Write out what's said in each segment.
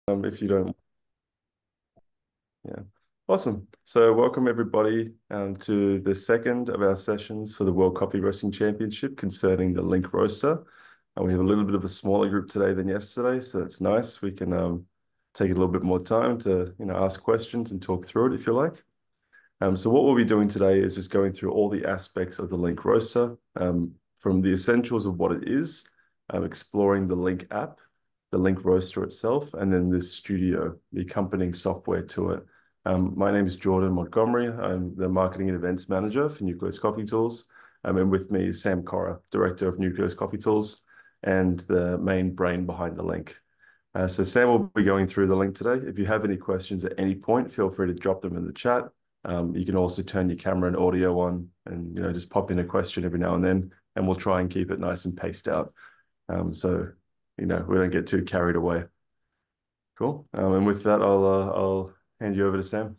If you don't, yeah. Awesome. So welcome everybody to the second of our sessions for the World Coffee Roasting Championship concerning the Link Roaster. And we have a little bit of a smaller group today than yesterday, so it's nice. We can take a little bit more time to, ask questions and talk through it if you like. So what we'll be doing today is just going through all the aspects of the Link Roaster, from the essentials of what it is, exploring the Link app, the Link Roaster itself, and then the studio, the accompanying software to it. My name is Jordan Montgomery. I'm the Marketing and Events Manager for Nucleus Coffee Tools. And with me is Sam Cora, Director of Nucleus Coffee Tools and the main brain behind the Link. So Sam will be going through the Link today. If you have any questions at any point, feel free to drop them in the chat. You can also turn your camera and audio on and just pop in a question every now and then, and we'll try and keep it nice and paced out. So we don't get too carried away. Cool. And with that, I'll hand you over to Sam.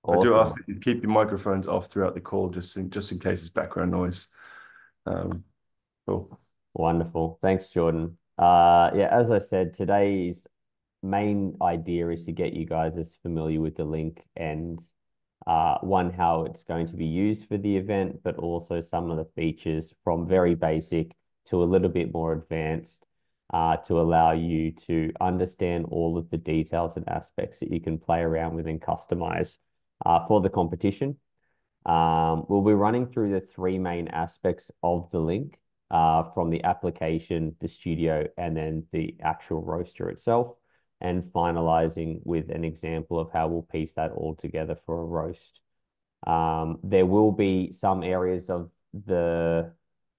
I do ask Awesome. that you keep your microphones off throughout the call, just in case it's background noise. Um, cool. Wonderful. Thanks, Jordan. Yeah, as I said, today's main idea is to get you guys as familiar with the link and one, how it's going to be used for the event, but also some of the features from very basic to a little bit more advanced to allow you to understand all of the details and aspects that you can play around with and customize for the competition. We'll be running through the three main aspects of the link from the application, the studio, and then the actual roaster itself, and finalizing with an example of how we'll piece that all together for a roast. There will be some areas of the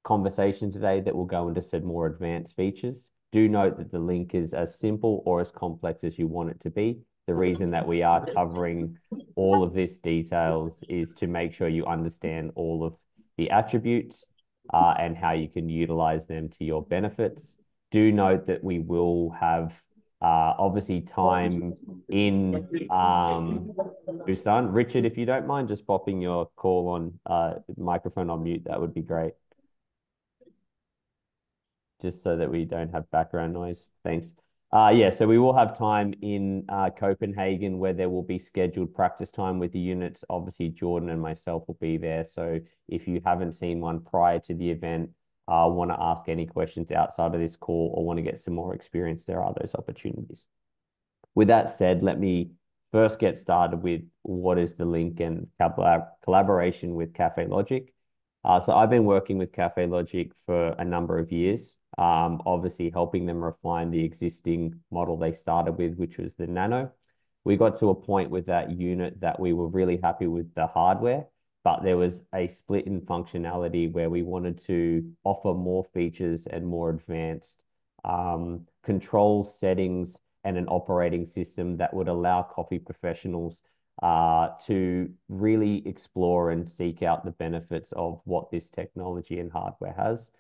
conversation today that will go into some more advanced features. Do note that the link is as simple or as complex as you want it to be. The reason that we are covering all of this details is to make sure you understand all of the attributes and how you can utilize them to your benefits. Do note that we will have obviously time in Busan. Richard, if you don't mind just popping your call on microphone on mute, that would be great. Just so that we don't have background noise. Thanks. Yeah, so we will have time in Copenhagen where there will be scheduled practice time with the units. Obviously, Jordan and myself will be there. So if you haven't seen one prior to the event, want to ask any questions outside of this call or want to get some more experience, there are those opportunities. With that said, let me first get started with what is the link and collaboration with Cafe Logic. So I've been working with Cafe Logic for a number of years, obviously helping them refine the existing model they started with, which was the Nano. We got to a point with that unit that we were really happy with the hardware, but there was a split in functionality where we wanted to offer more features and more advanced control settings and an operating system that would allow coffee professionals to really explore and seek out the benefits of what this technology and hardware has.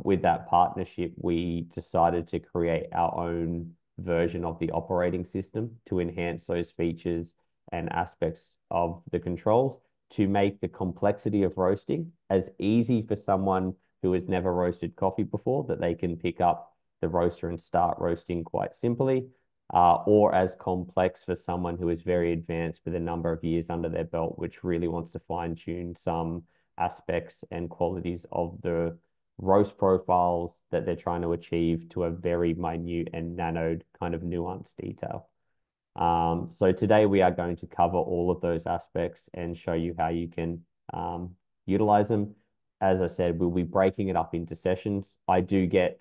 With that partnership, we decided to create our own version of the operating system to enhance those features and aspects of the controls to make the complexity of roasting as easy for someone who has never roasted coffee before that they can pick up the roaster and start roasting quite simply, or as complex for someone who is very advanced with a number of years under their belt, which really wants to fine tune some aspects and qualities of the roast profiles that they're trying to achieve to a very minute and nanoed kind of nuanced detail. So today we are going to cover all of those aspects and show you how you can utilize them. As I said, we'll be breaking it up into sessions. I do get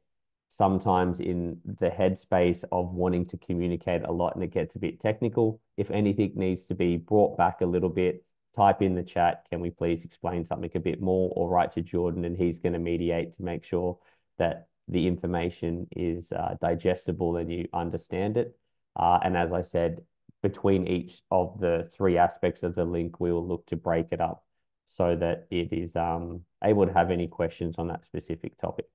sometimes in the headspace of wanting to communicate a lot and it gets a bit technical. If anything needs to be brought back a little bit, type in the chat, can we please explain something a bit more, or write to Jordan and he's going to mediate to make sure that the information is digestible and you understand it. And as I said, between each of the three aspects of the link, we will look to break it up so that it is able to have any questions on that specific topic.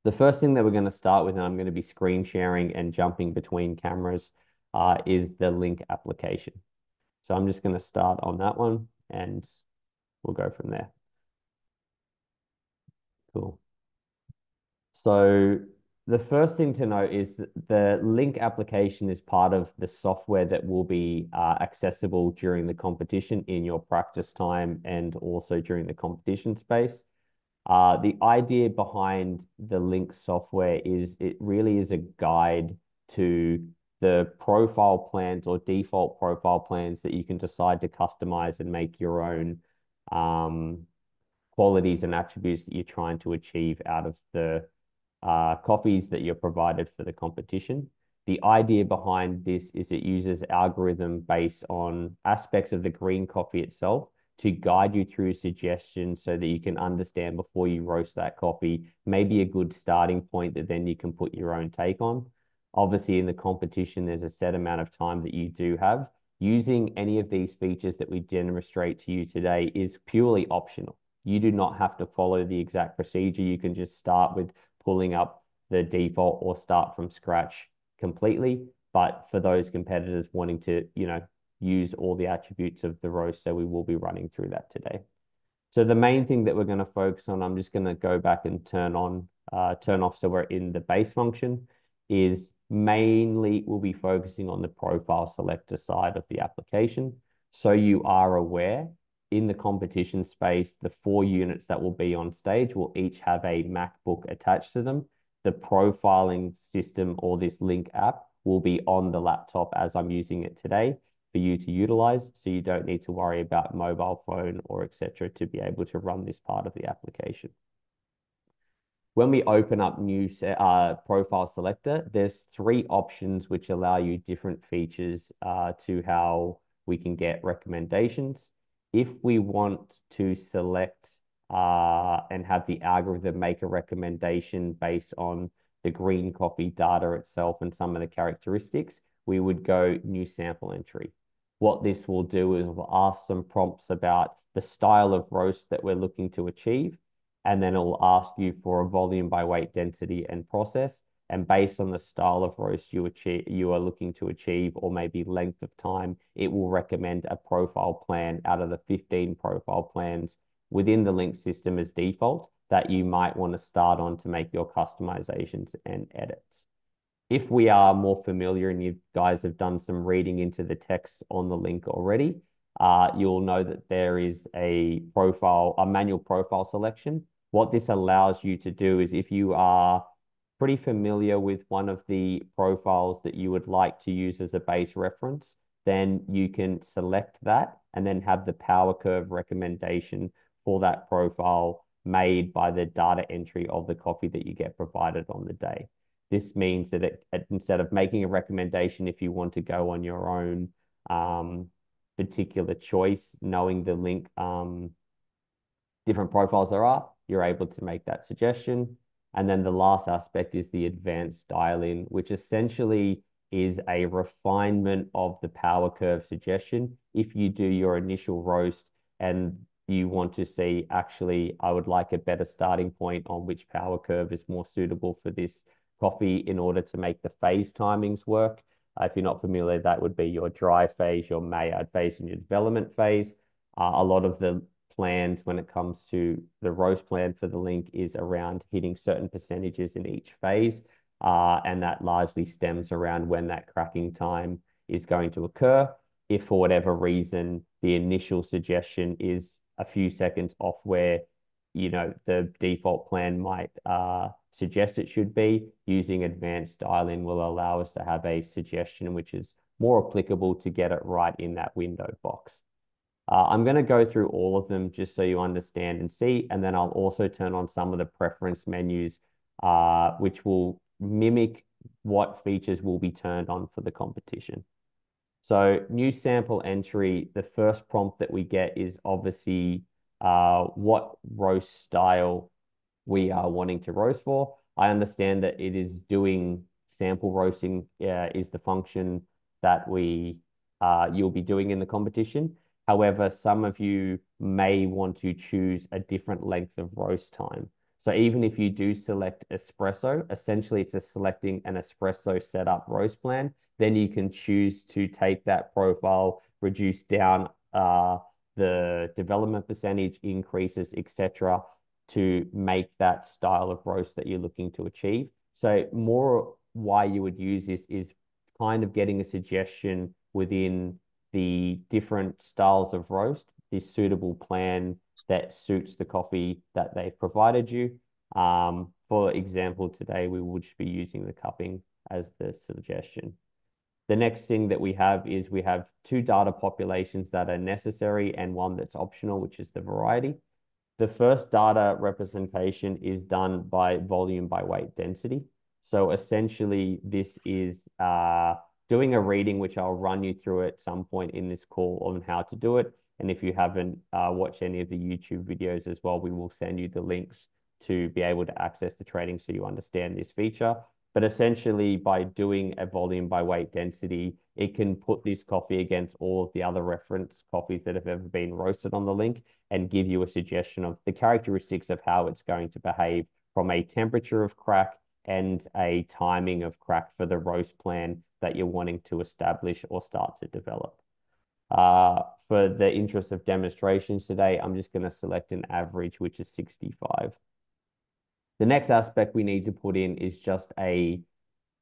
The first thing that we're going to start with, and I'm going to be screen sharing and jumping between cameras, is the link application. So I'm just going to start on that one and we'll go from there. Cool. So the first thing to note is that the link application is part of the software that will be accessible during the competition in your practice time and also during the competition space. The idea behind the Link software is it really is a guide to the profile plans or default profile plans that you can decide to customize and make your own qualities and attributes that you're trying to achieve out of the coffees that you're provided for the competition. The idea behind this is it uses algorithm based on aspects of the green coffee itself to guide you through suggestions so that you can understand before you roast that coffee, maybe a good starting point that then you can put your own take on. Obviously, in the competition, there's a set amount of time that you do have. Using any of these features that we demonstrate to you today is purely optional. You do not have to follow the exact procedure. You can just start with pulling up the default or start from scratch completely. But for those competitors wanting to, use all the attributes of the roaster, we will be running through that today. So the main thing that we're going to focus on, I'm just going to go back and turn off so we're in the base function, is mainly we'll be focusing on the profile selector side of the application. So you are aware, in the competition space, the 4 units that will be on stage will each have a MacBook attached to them. The profiling system or this Link app will be on the laptop as I'm using it today for you to utilize, so you don't need to worry about mobile phone or etc. to be able to run this part of the application. When we open up new profile selector, there's 3 options which allow you different features to how we can get recommendations. If we want to select and have the algorithm make a recommendation based on the green coffee data itself and some of the characteristics, we would go new sample entry. What this will do is we'll ask some prompts about the style of roast that we're looking to achieve, and then it will ask you for a volume by weight density and process. And based on the style of roast you are looking to achieve, or maybe length of time, it will recommend a profile plan out of the 15 profile plans within the Link system as default that you might want to start on to make your customizations and edits. If we are more familiar and you guys have done some reading into the text on the Link already, you'll know that there is a manual profile selection. What this allows you to do is if you are pretty familiar with one of the profiles that you would like to use as a base reference, then you can select that and then have the power curve recommendation for that profile made by the data entry of the coffee that you get provided on the day. This means that instead of making a recommendation, if you want to go on your own particular choice, knowing the Link different profiles there are, you're able to make that suggestion. And then the last aspect is the advanced dial-in, which essentially is a refinement of the power curve suggestion. If you do your initial roast and you want to see, actually, I would like a better starting point on which power curve is more suitable for this coffee in order to make the phase timings work. If you're not familiar, that would be your dry phase, your Maillard phase, and your development phase. A lot of the plans when it comes to the roast plan for the Link is around hitting certain percentages in each phase. And that largely stems around when that cracking time is going to occur. If for whatever reason, the initial suggestion is a few seconds off where, the default plan might suggest it should be, using advanced dial-in will allow us to have a suggestion which is more applicable to get it right in that window box. I'm going to go through all of them just so you understand and see, and then I'll also turn on some of the preference menus, which will mimic what features will be turned on for the competition. So new sample entry, the first prompt that we get is obviously what roast style we are wanting to roast for. I understand that it is doing sample roasting is the function that you'll be doing in the competition. However, some of you may want to choose a different length of roast time. So even if you do select espresso, essentially it's selecting an espresso setup roast plan, then you can choose to take that profile, reduce down the development percentage, increases, etc., to make that style of roast that you're looking to achieve. So more why you would use this is kind of getting a suggestion within the different styles of roast, this suitable plan that suits the coffee that they've provided you. For example, today we would be using the cupping as the suggestion. The next thing that we have is we have two data populations that are necessary and one that's optional, which is the variety. The first data representation is done by volume by weight density. So essentially, this is doing a reading, which I'll run you through at some point in this call on how to do it. And if you haven't watched any of the YouTube videos as well, we will send you the links to be able to access the trading so you understand this feature. But essentially, by doing a volume by weight density, it can put this coffee against all of the other reference coffees that have ever been roasted on the link and give you a suggestion of the characteristics of how it's going to behave from a temperature of crack and a timing of crack for the roast plan that you're wanting to establish or start to develop. For the interest of demonstrations today, I'm just going to select an average, which is 65. The next aspect we need to put in is just a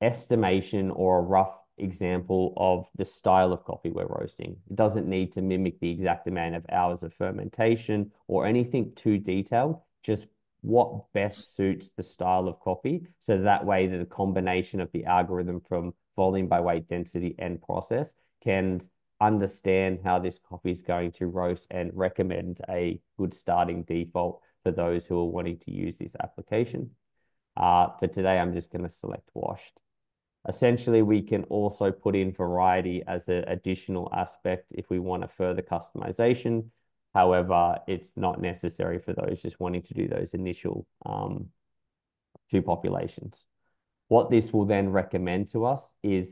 estimation or a rough example of the style of coffee we're roasting. It doesn't need to mimic the exact amount of hours of fermentation or anything too detailed, just what best suits the style of coffee. So that way the combination of the algorithm from volume by weight density and process can understand how this coffee is going to roast and recommend a good starting default for those who are wanting to use this application. For today, I'm just going to select washed. Essentially, we can also put in variety as an additional aspect if we want a further customization. However, it's not necessary for those just wanting to do those initial two populations. What this will then recommend to us is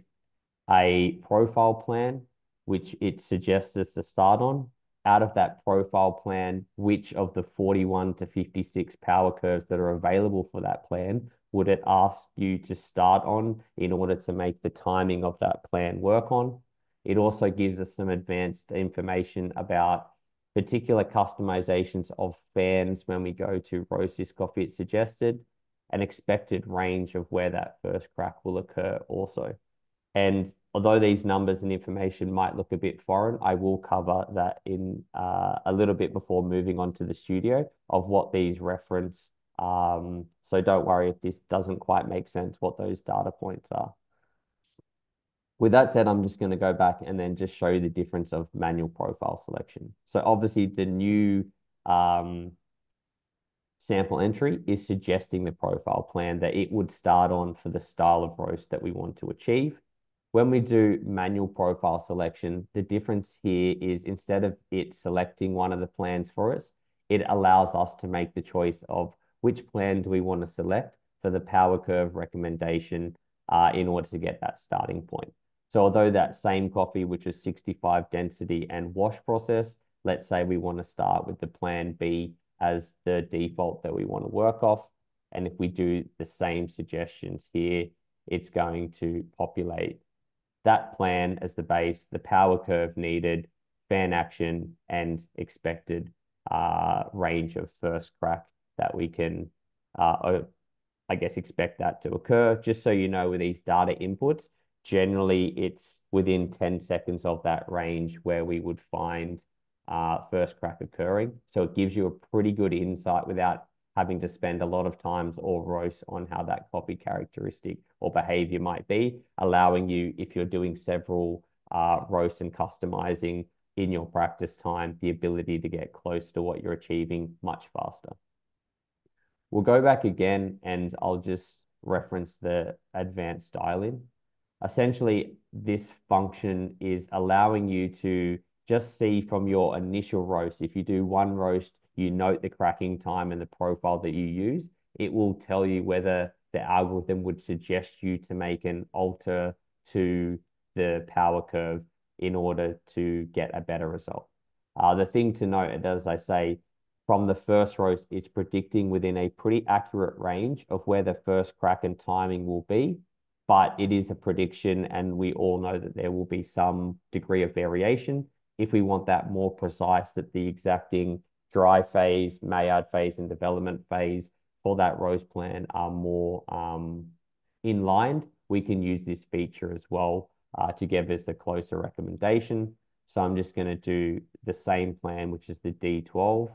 a profile plan, which it suggests us to start on. Out of that profile plan, which of the 41 to 56 power curves that are available for that plan would it ask you to start on in order to make the timing of that plan work on? It also gives us some advanced information about particular customizations of fans when we go to roast this coffee it's suggested, an expected range of where that first crack will occur also. And although these numbers and information might look a bit foreign, I will cover that in a little bit before moving on to the studio of what these reference. So don't worry if this doesn't quite make sense what those data points are. With that said, I'm just going to go back and then just show you the difference of manual profile selection. So obviously the new sample entry is suggesting the profile plan that it would start on for the style of roast that we want to achieve. When we do manual profile selection, the difference here is instead of it selecting one of the plans for us, it allows us to make the choice of which plan do we want to select for the power curve recommendation in order to get that starting point. So although that same coffee, which is 65 density and wash process, let's say we want to start with the plan B as the default that we want to work off. And if we do the same suggestions here, it's going to populate that plan as the base, the power curve needed, fan action, and expected range of first crack that we can, I guess, expect that to occur. Just so you know, with these data inputs, generally it's within 10 seconds of that range where we would find first crack occurring. So it gives you a pretty good insight without having to spend a lot of times or roast on how that coffee characteristic or behavior might be, allowing you, if you're doing several roasts and customizing in your practice time, the ability to get close to what you're achieving much faster. We'll go back again and I'll just reference the advanced styling. Essentially, this function is allowing you to just see from your initial roast. If you do one roast, you note the cracking time and the profile that you use. It will tell you whether the algorithm would suggest you to make an alter to the power curve in order to get a better result. The thing to note, as I say, from the first roast, it's predicting within a pretty accurate range of where the first crack and timing will be, but it is a prediction, and we all know that there will be some degree of variation. If we want that more precise, that the exacting dry phase, Maillard phase, and development phase for that roast plan are more inlined, we can use this feature as well to give us a closer recommendation. So I'm just going to do the same plan, which is the D12.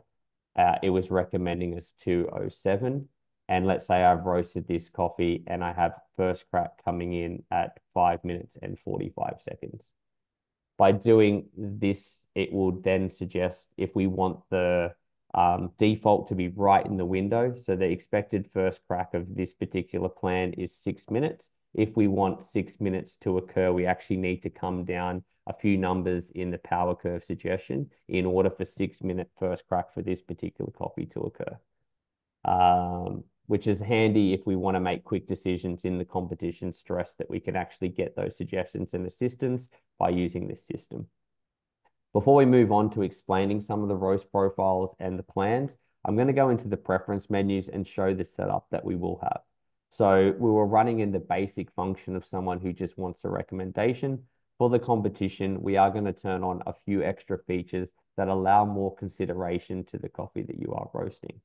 It was recommending us 207. And let's say I've roasted this coffee and I have first crack coming in at 5 minutes and 45 seconds. By doing this, it will then suggest if we want the default to be right in the window. So the expected first crack of this particular plan is 6 minutes. If we want 6 minutes to occur, we actually need to come down a few numbers in the power curve suggestion in order for 6 minute first crack for this particular coffee to occur. Which is handy if we want to make quick decisions in the competition stress that we can actually get those suggestions and assistance by using this system. Before we move on to explaining some of the roast profiles and the plans, I'm going to go into the preference menus and show the setup that we will have. So we were running in the basic function of someone who just wants a recommendation. For the competition, we are going to turn on a few extra features that allow more consideration to the coffee that you are roasting.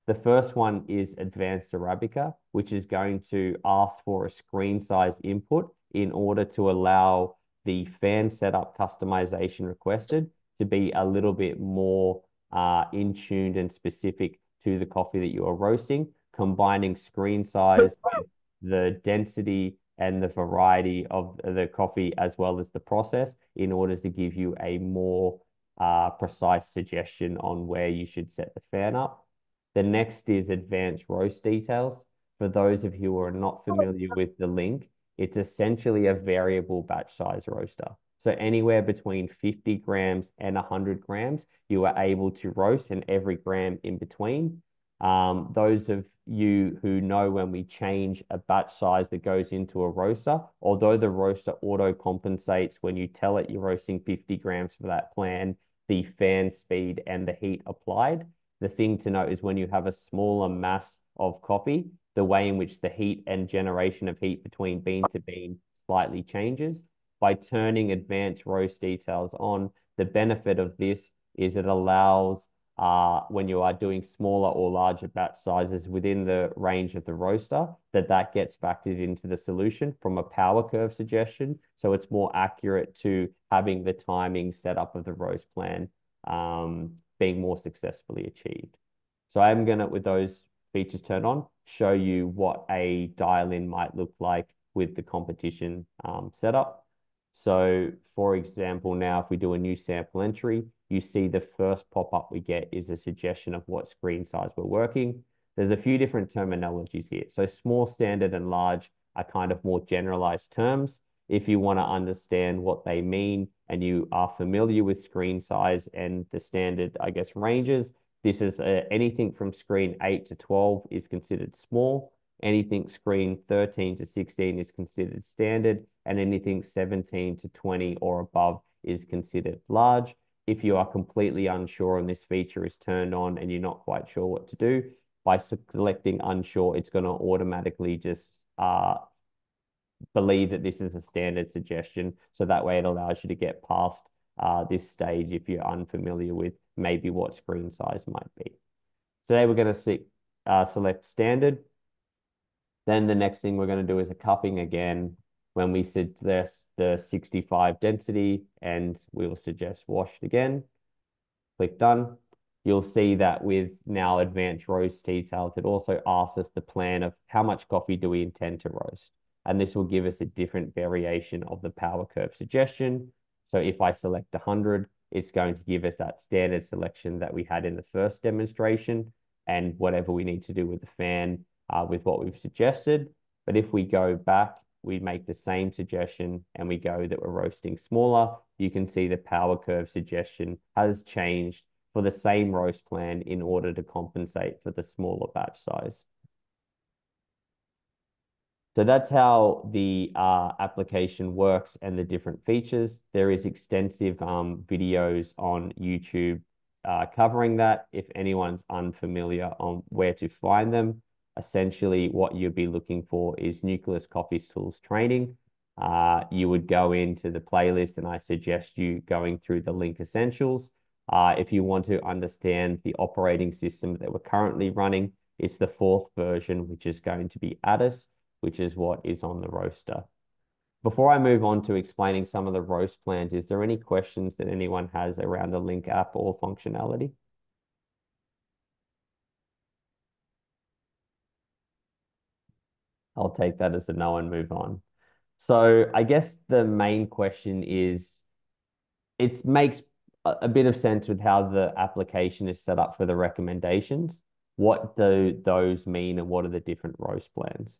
The first one is Advanced Arabica, which is going to ask for a screen size input in order to allow the fan setup customization requested to be a little bit more in tuned and specific to the coffee that you are roasting, combining screen size with the density and the variety of the coffee as well as the process in order to give you a more precise suggestion on where you should set the fan up. The next is advanced roast details. For those of you who are not familiar with the link, it's essentially a variable batch size roaster. So anywhere between 50 grams and 100 grams, you are able to roast, and every gram in between. Those of you who know when we change a batch size that goes into a roaster, although the roaster auto compensates when you tell it you're roasting 50 grams for that plan, the fan speed and the heat applied. The thing to note is when you have a smaller mass of coffee, the way in which the heat and generation of heat between bean to bean slightly changes. By turning advanced roast details on, the benefit of this is it allows when you are doing smaller or larger batch sizes within the range of the roaster, that gets factored into the solution from a power curve suggestion. So it's more accurate to having the timing set up of the roast plan being more successfully achieved. So I'm going to, with those features turned on, show you what a dial-in might look like with the competition setup. So for example, now if we do a new sample entry, you see the first pop-up we get is a suggestion of what screen size we're working. There's a few different terminologies here. So small, standard, and large are kind of more generalized terms. If you want to understand what they mean and you are familiar with screen size and the standard, I guess, ranges, this is anything from screen 8 to 12 is considered small. Anything screen 13 to 16 is considered standard, and anything 17 to 20 or above is considered large. If you are completely unsure and this feature is turned on and you're not quite sure what to do, by selecting unsure, it's going to automatically just believe that this is a standard suggestion. So that way it allows you to get past this stage if you're unfamiliar with maybe what screen size might be. Today we're going to select standard. Then the next thing we're going to do is a cupping again when we suggest the 65 density, and we'll suggest washed again. Click done. You'll see that with now advanced roast details, it also asks us the plan of how much coffee do we intend to roast. And this will give us a different variation of the power curve suggestion. So if I select 100, it's going to give us that standard selection that we had in the first demonstration and whatever we need to do with the fan with what we've suggested. But if we go back, we make the same suggestion and we go that we're roasting smaller, you can see the power curve suggestion has changed for the same roast plan in order to compensate for the smaller batch size. So that's how the application works and the different features. There is extensive videos on YouTube covering that. If anyone's unfamiliar on where to find them, essentially what you'd be looking for is Nucleus Coffee Tools training. You would go into the playlist and I suggest you going through the link essentials. If you want to understand the operating system that we're currently running, it's the 4th version, which is going to be Addus, which is what is on the roaster. Before I move on to explaining some of the roast plans, is there any questions that anyone has around the Link app or functionality? I'll take that as a no and move on. So I guess the main question is, it makes a bit of sense with how the application is set up for the recommendations. What do those mean and what are the different roast plans?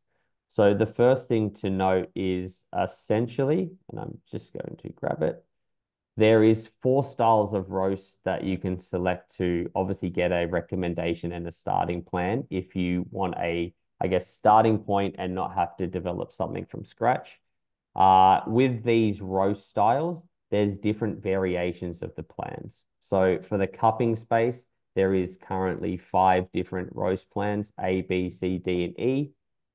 So the first thing to note is essentially, and I'm just going to grab it, there is 4 styles of roast that you can select to obviously get a recommendation and a starting plan if you want a, I guess, starting point and not have to develop something from scratch. With these roast styles, there's different variations of the plans. So for the cupping space, there is currently 5 different roast plans, A, B, C, D, and E.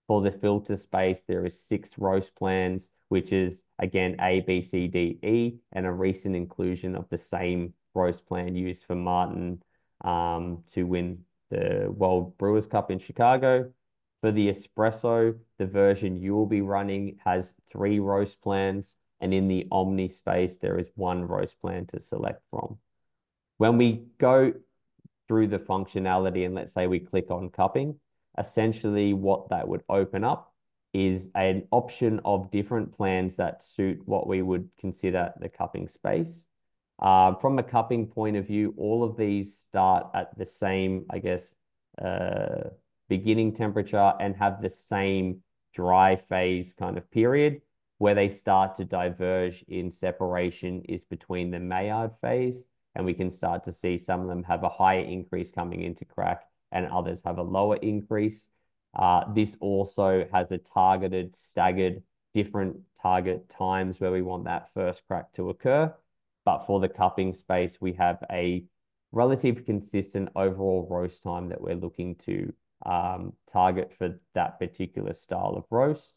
For the filter space, there is 6 roast plans, which is again A, B, C, D, E, and a recent inclusion of the same roast plan used for Martin to win the World Brewers Cup in Chicago. For the espresso, the version you will be running has 3 roast plans, and in the Omni space, there is 1 roast plan to select from. When we go through the functionality and let's say we click on cupping, essentially what that would open up is an option of different plans that suit what we would consider the cupping space. From a cupping point of view, all of these start at the same, I guess, beginning temperature and have the same dry phase kind of period. Where they start to diverge in separation is between the Maillard phase, and we can start to see some of them have a higher increase coming into crack and others have a lower increase. This also has a targeted, staggered, different target times where we want that first crack to occur. But for the cupping space, we have a relative consistent overall roast time that we're looking to target for that particular style of roast.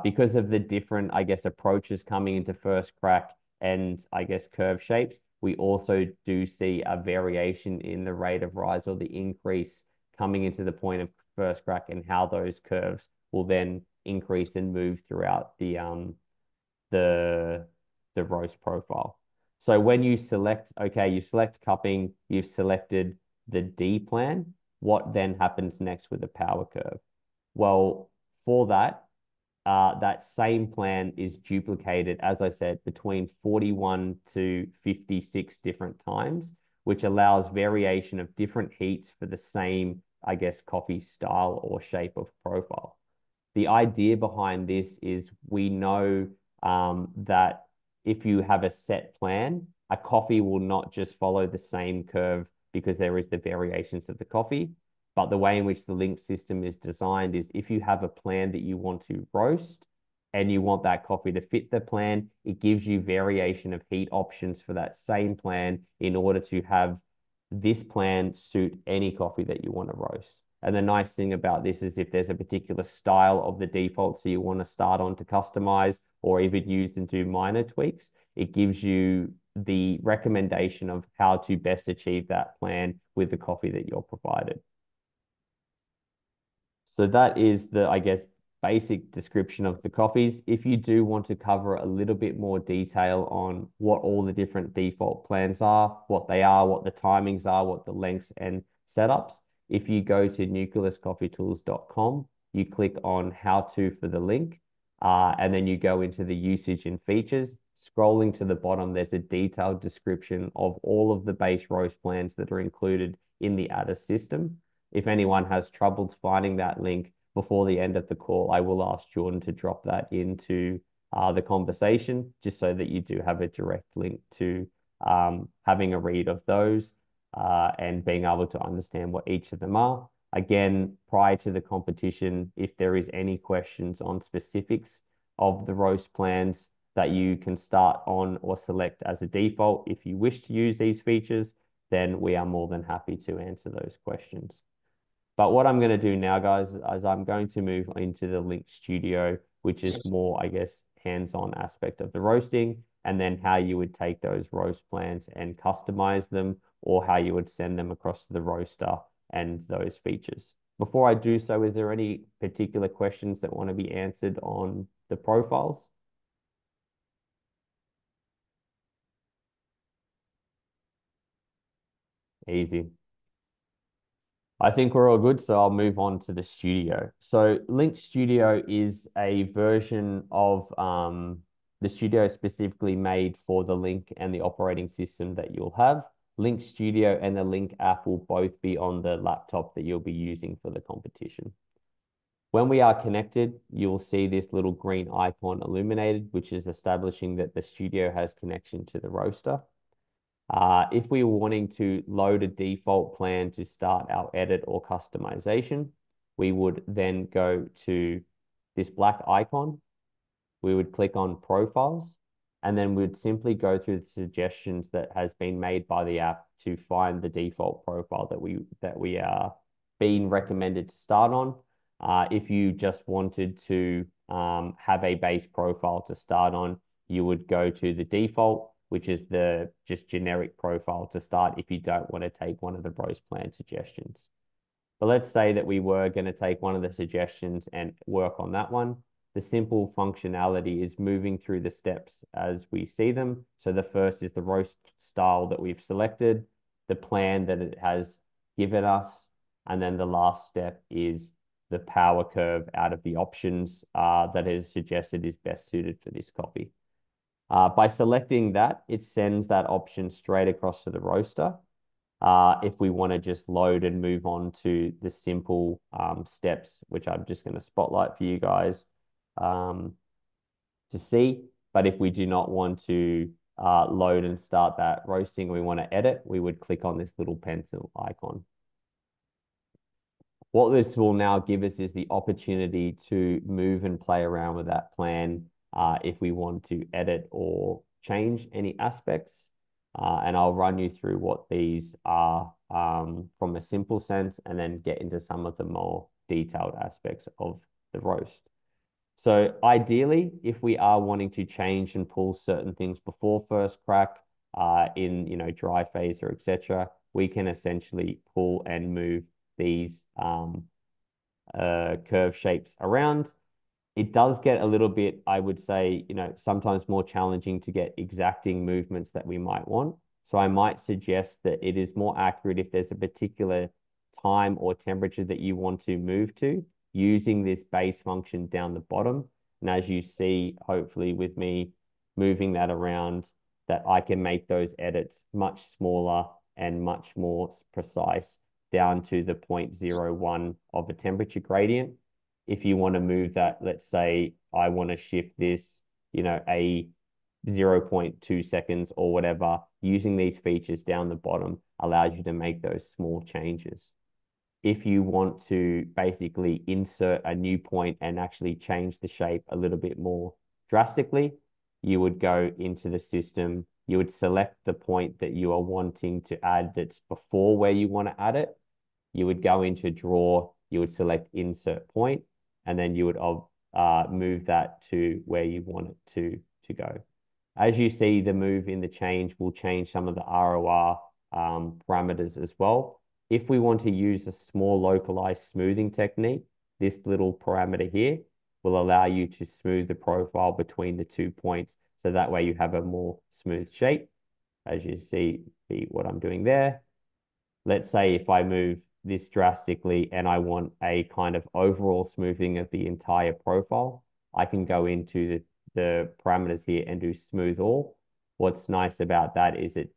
Because of the different, I guess, approaches coming into first crack and I guess curve shapes, we also do see a variation in the rate of rise or the increase coming into the point of first crack and how those curves will then increase and move throughout the roast profile. So when you select, okay, you select cupping, you've selected the D plan, what then happens next with the power curve? Well, for that, that same plan is duplicated, as I said, between 41 to 56 different times, which allows variation of different heats for the same, I guess, coffee style or shape of profile. The idea behind this is we know that if you have a set plan, a coffee will not just follow the same curve because there is the variations of the coffee. But the way in which the link system is designed is if you have a plan that you want to roast and you want that coffee to fit the plan, it gives you variation of heat options for that same plan in order to have this plan suit any coffee that you want to roast. And the nice thing about this is if there's a particular style of the default so you want to start on to customize or even use and do minor tweaks, it gives you the recommendation of how to best achieve that plan with the coffee that you're provided. So that is the, I guess, basic description of the coffees. If you do want to cover a little bit more detail on what all the different default plans are, what they are, what the timings are, what the lengths and setups, if you go to nucleuscoffeetools.com, you click on how to for the link, and then you go into the usage and features. Scrolling to the bottom, there's a detailed description of all of the base roast plans that are included in the ADA system. If anyone has troubles finding that link before the end of the call, I will ask Jordan to drop that into the conversation just so that you do have a direct link to having a read of those and being able to understand what each of them are. Again, prior to the competition, if there is any questions on specifics of the roast plans that you can start on or select as a default, if you wish to use these features, then we are more than happy to answer those questions. But what I'm going to do now, guys, is I'm going to move into the Link Studio, which is more, I guess, hands-on aspect of the roasting, and then how you would take those roast plans and customize them, or how you would send them across to the roaster and those features. Before I do so, is there any particular questions that want to be answered on the profiles? Easy. I think we're all good, so I'll move on to the studio. So Link Studio is a version of the studio specifically made for the Link and the operating system that you'll have. Link Studio and the Link app will both be on the laptop that you'll be using for the competition. When we are connected, you'll see this little green icon illuminated, which is establishing that the studio has connection to the roaster. If we were wanting to load a default plan to start our edit or customization, we would then go to this black icon. We would click on profiles, and then we'd simply go through the suggestions that has been made by the app to find the default profile that we are being recommended to start on. If you just wanted to have a base profile to start on, you would go to the default, which is the just generic profile to start if you don't want to take one of the Bros plan suggestions. But let's say that we were going to take one of the suggestions and work on that one. The simple functionality is moving through the steps as we see them. So the first is the roast style that we've selected, the plan that it has given us, and then the last step is the power curve out of the options that is suggested is best suited for this copy. By selecting that, it sends that option straight across to the roaster. If we want to just load and move on to the simple steps, which I'm just going to spotlight for you guys to see. But if we do not want to load and start that roasting, we want to edit, we would click on this little pencil icon. What this will now give us is the opportunity to move and play around with that plan if we want to edit or change any aspects. And I'll run you through what these are from a simple sense and then get into some of the more detailed aspects of the roast. So ideally, if we are wanting to change and pull certain things before first crack in dry phase or etc., we can essentially pull and move these curve shapes around. It does get a little bit, I would say, sometimes more challenging to get exacting movements that we might want. So I might suggest that it is more accurate if there's a particular time or temperature that you want to move to using this base function down the bottom. And as you see, hopefully with me moving that around, that I can make those edits much smaller and much more precise down to the 0.01 of a temperature gradient. If you want to move that, let's say I want to shift this, a 0.2 seconds or whatever, using these features down the bottom allows you to make those small changes. If you want to basically insert a new point and actually change the shape a little bit more drastically, you would go into the system, you would select the point that you are wanting to add that's before where you want to add it. You would go into draw, you would select insert point, and then you would move that to where you want it to go. As you see, the move in the change will change some of the ROR parameters as well. If we want to use a small localized smoothing technique, this little parameter here will allow you to smooth the profile between the 2 points. So that way you have a more smooth shape, as you see what I'm doing there. Let's say if I move this drastically and I want a kind of overall smoothing of the entire profile, I can go into the parameters here and do smooth all. What's nice about that is it,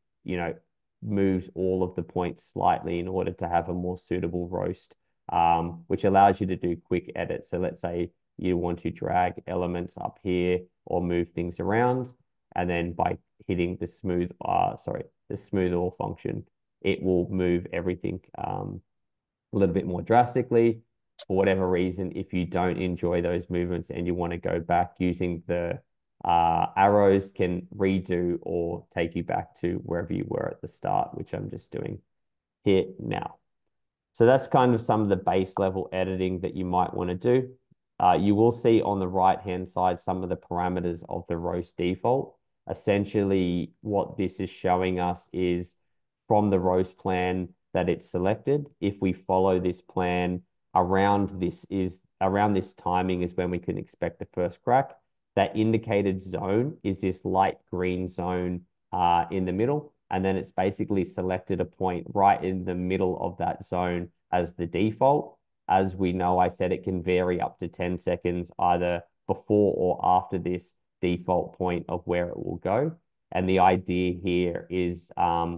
moves all of the points slightly in order to have a more suitable roast, which allows you to do quick edits. So let's say you want to drag elements up here or move things around, and then by hitting the smooth all function, it will move everything a little bit more drastically. For whatever reason, if you don't enjoy those movements and you want to go back, using the arrows can redo or take you back to wherever you were at the start, which I'm just doing here now. So that's kind of some of the base level editing that you might want to do. You will see on the right-hand side some of the parameters of the roast default. Essentially, what this is showing us is from the roast plan that it's selected. If we follow this plan, around this timing is when we can expect the first crack. That indicated zone is this light green zone in the middle, and then it's basically selected a point right in the middle of that zone as the default. As we know, I said it can vary up to 10 seconds either before or after this default point of where it will go. And the idea here is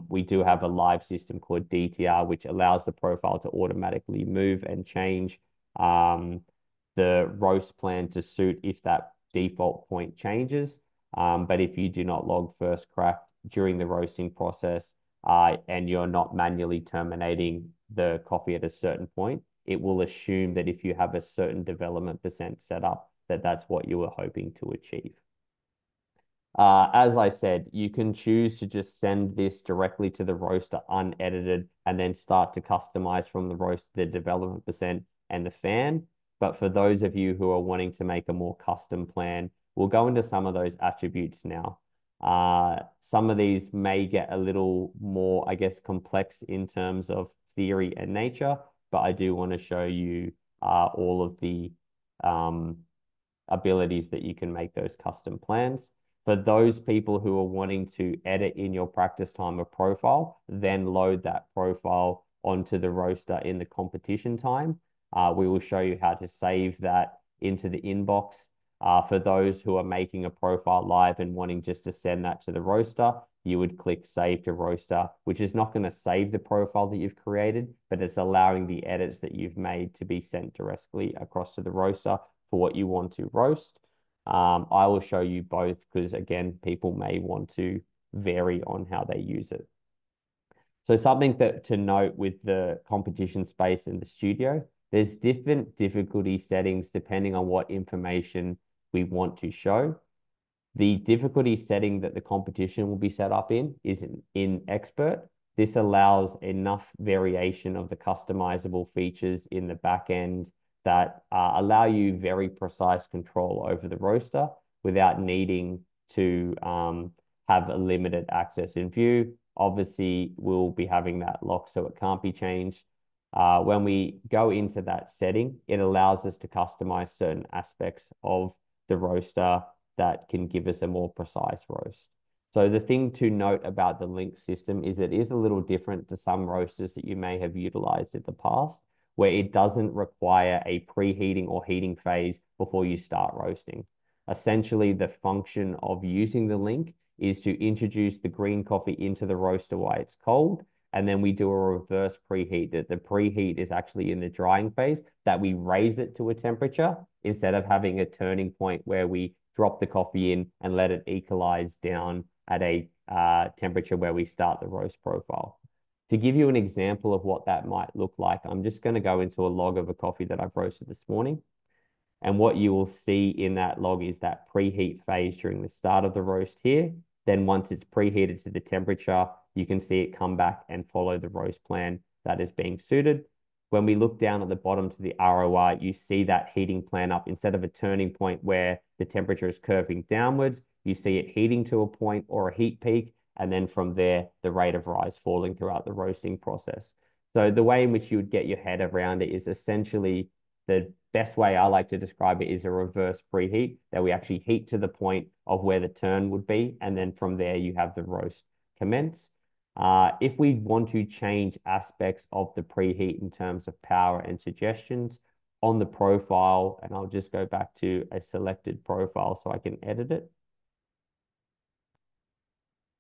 we do have a live system called DTR, which allows the profile to automatically move and change the roast plan to suit if that default point changes. But if you do not log first crack during the roasting process and you're not manually terminating the coffee at a certain point, it will assume that if you have a certain development percent set up, that that's what you were hoping to achieve. As I said, you can choose to just send this directly to the roaster unedited and then start to customize from the roast the development percent and the fan. But for those of you who are wanting to make a more custom plan, we'll go into some of those attributes now. Some of these may get a little more, I guess, complex in terms of theory and nature, but I do want to show you all of the abilities that you can make those custom plans. For those people who are wanting to edit in your practice timer profile, then load that profile onto the roaster in the competition time. We will show you how to save that into the inbox. For those who are making a profile live and wanting just to send that to the roaster, you would click Save to Roaster, which is not going to save the profile that you've created, but it's allowing the edits that you've made to be sent directly across to the roaster for what you want to roast. I will show you both because, again, people may want to vary on how they use it. So something that to note with the competition space in the studio, there's different difficulty settings depending on what information we want to show. The difficulty setting that the competition will be set up in is in expert. This allows enough variation of the customizable features in the back end that allow you very precise control over the roaster without needing to have a limited access in view. Obviously, we'll be having that lock so it can't be changed. When we go into that setting, it allows us to customize certain aspects of the roaster that can give us a more precise roast. So the thing to note about the link system is it is a little different to some roasters that you may have utilized in the past, where it doesn't require a preheating or heating phase before you start roasting. Essentially, the function of using the link is to introduce the green coffee into the roaster while it's cold, and then we do a reverse preheat. That the preheat is actually in the drying phase, that we raise it to a temperature instead of having a turning point where we drop the coffee in and let it equalize down at a temperature where we start the roast profile. To give you an example of what that might look like, I'm just going to go into a log of a coffee that I've roasted this morning. And what you will see in that log is that preheat phase during the start of the roast here. Then once it's preheated to the temperature, you can see it come back and follow the roast plan that is being suited. When we look down at the bottom to the ROI, you see that heating plan up. Instead of a turning point where the temperature is curving downwards, you see it heating to a point or a heat peak, and then from there, the rate of rise falling throughout the roasting process. So the way in which you would get your head around it is essentially the best way I like to describe it is a reverse preheat, that we actually heat to the point of where the turn would be, and then from there you have the roast commence. If we want to change aspects of the preheat in terms of power and suggestions on the profile, and I'll just go back to a selected profile so I can edit it.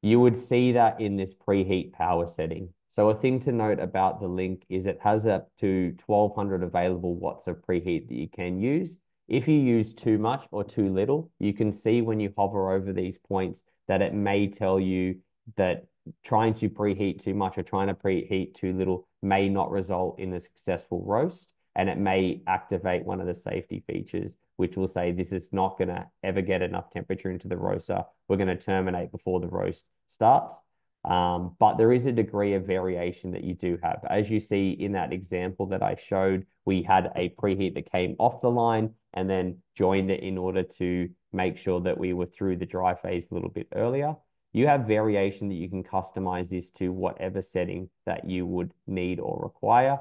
You would see that in this preheat power setting. So a thing to note about the link is it has up to 1200 available watts of preheat that you can use. If you use too much or too little, you can see when you hover over these points that it may tell you that trying to preheat too much or trying to preheat too little may not result in a successful roast, and it may activate one of the safety features, which will say this is not going to ever get enough temperature into the roaster. We're going to terminate before the roast starts. But there is a degree of variation that you do have. As you see in that example that I showed, we had a preheat that came off the line and then joined it in order to make sure that we were through the dry phase a little bit earlier. You have variation that you can customize this to whatever setting that you would need or require.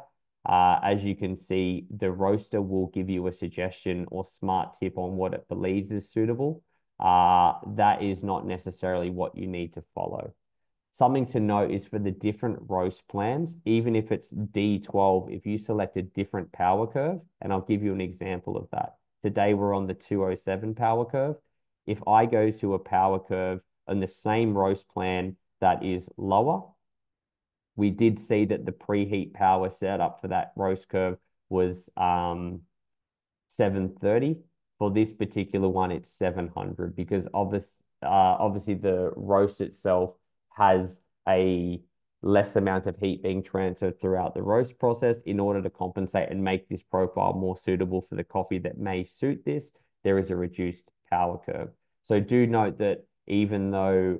As you can see, the roaster will give you a suggestion or smart tip on what it believes is suitable. That is not necessarily what you need to follow. Something to note is for the different roast plans, even if it's D12, if you select a different power curve, and I'll give you an example of that. Today we're on the 207 power curve. If I go to a power curve on the same roast plan that is lower, we did see that the preheat power setup for that roast curve was 730. For this particular one, it's 700 because obviously the roast itself has a less amount of heat being transferred throughout the roast process in order to compensate and make this profile more suitable for the coffee that may suit this. There is a reduced power curve. So do note that even though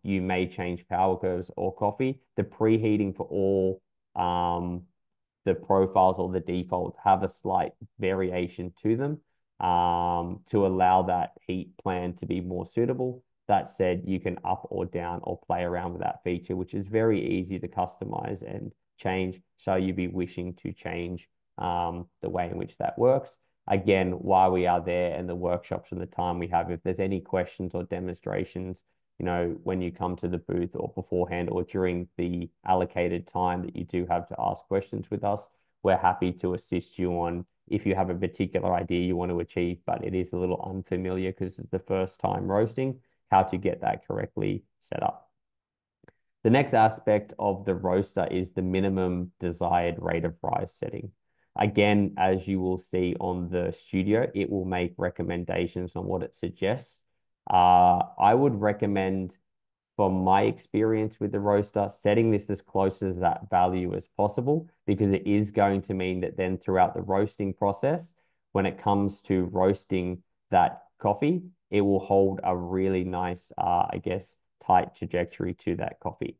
you may change power curves or coffee, the preheating for all the profiles or the defaults have a slight variation to them to allow that heat plan to be more suitable. That said, you can up or down or play around with that feature, which is very easy to customize and change. So you be wishing to change the way in which that works. Again, while we are there and the workshops and the time we have, if there's any questions or demonstrations, when you come to the booth or beforehand or during the allocated time that you do have to ask questions with us, we're happy to assist you on if you have a particular idea you want to achieve, but it is a little unfamiliar because it's the first time roasting, how to get that correctly set up. The next aspect of the roaster is the minimum desired rate of rise setting. Again, as you will see on the studio, it will make recommendations on what it suggests. I would recommend, from my experience with the roaster, setting this as close as that value as possible, because it is going to mean that then throughout the roasting process, when it comes to roasting that coffee, it will hold a really nice, tight trajectory to that coffee.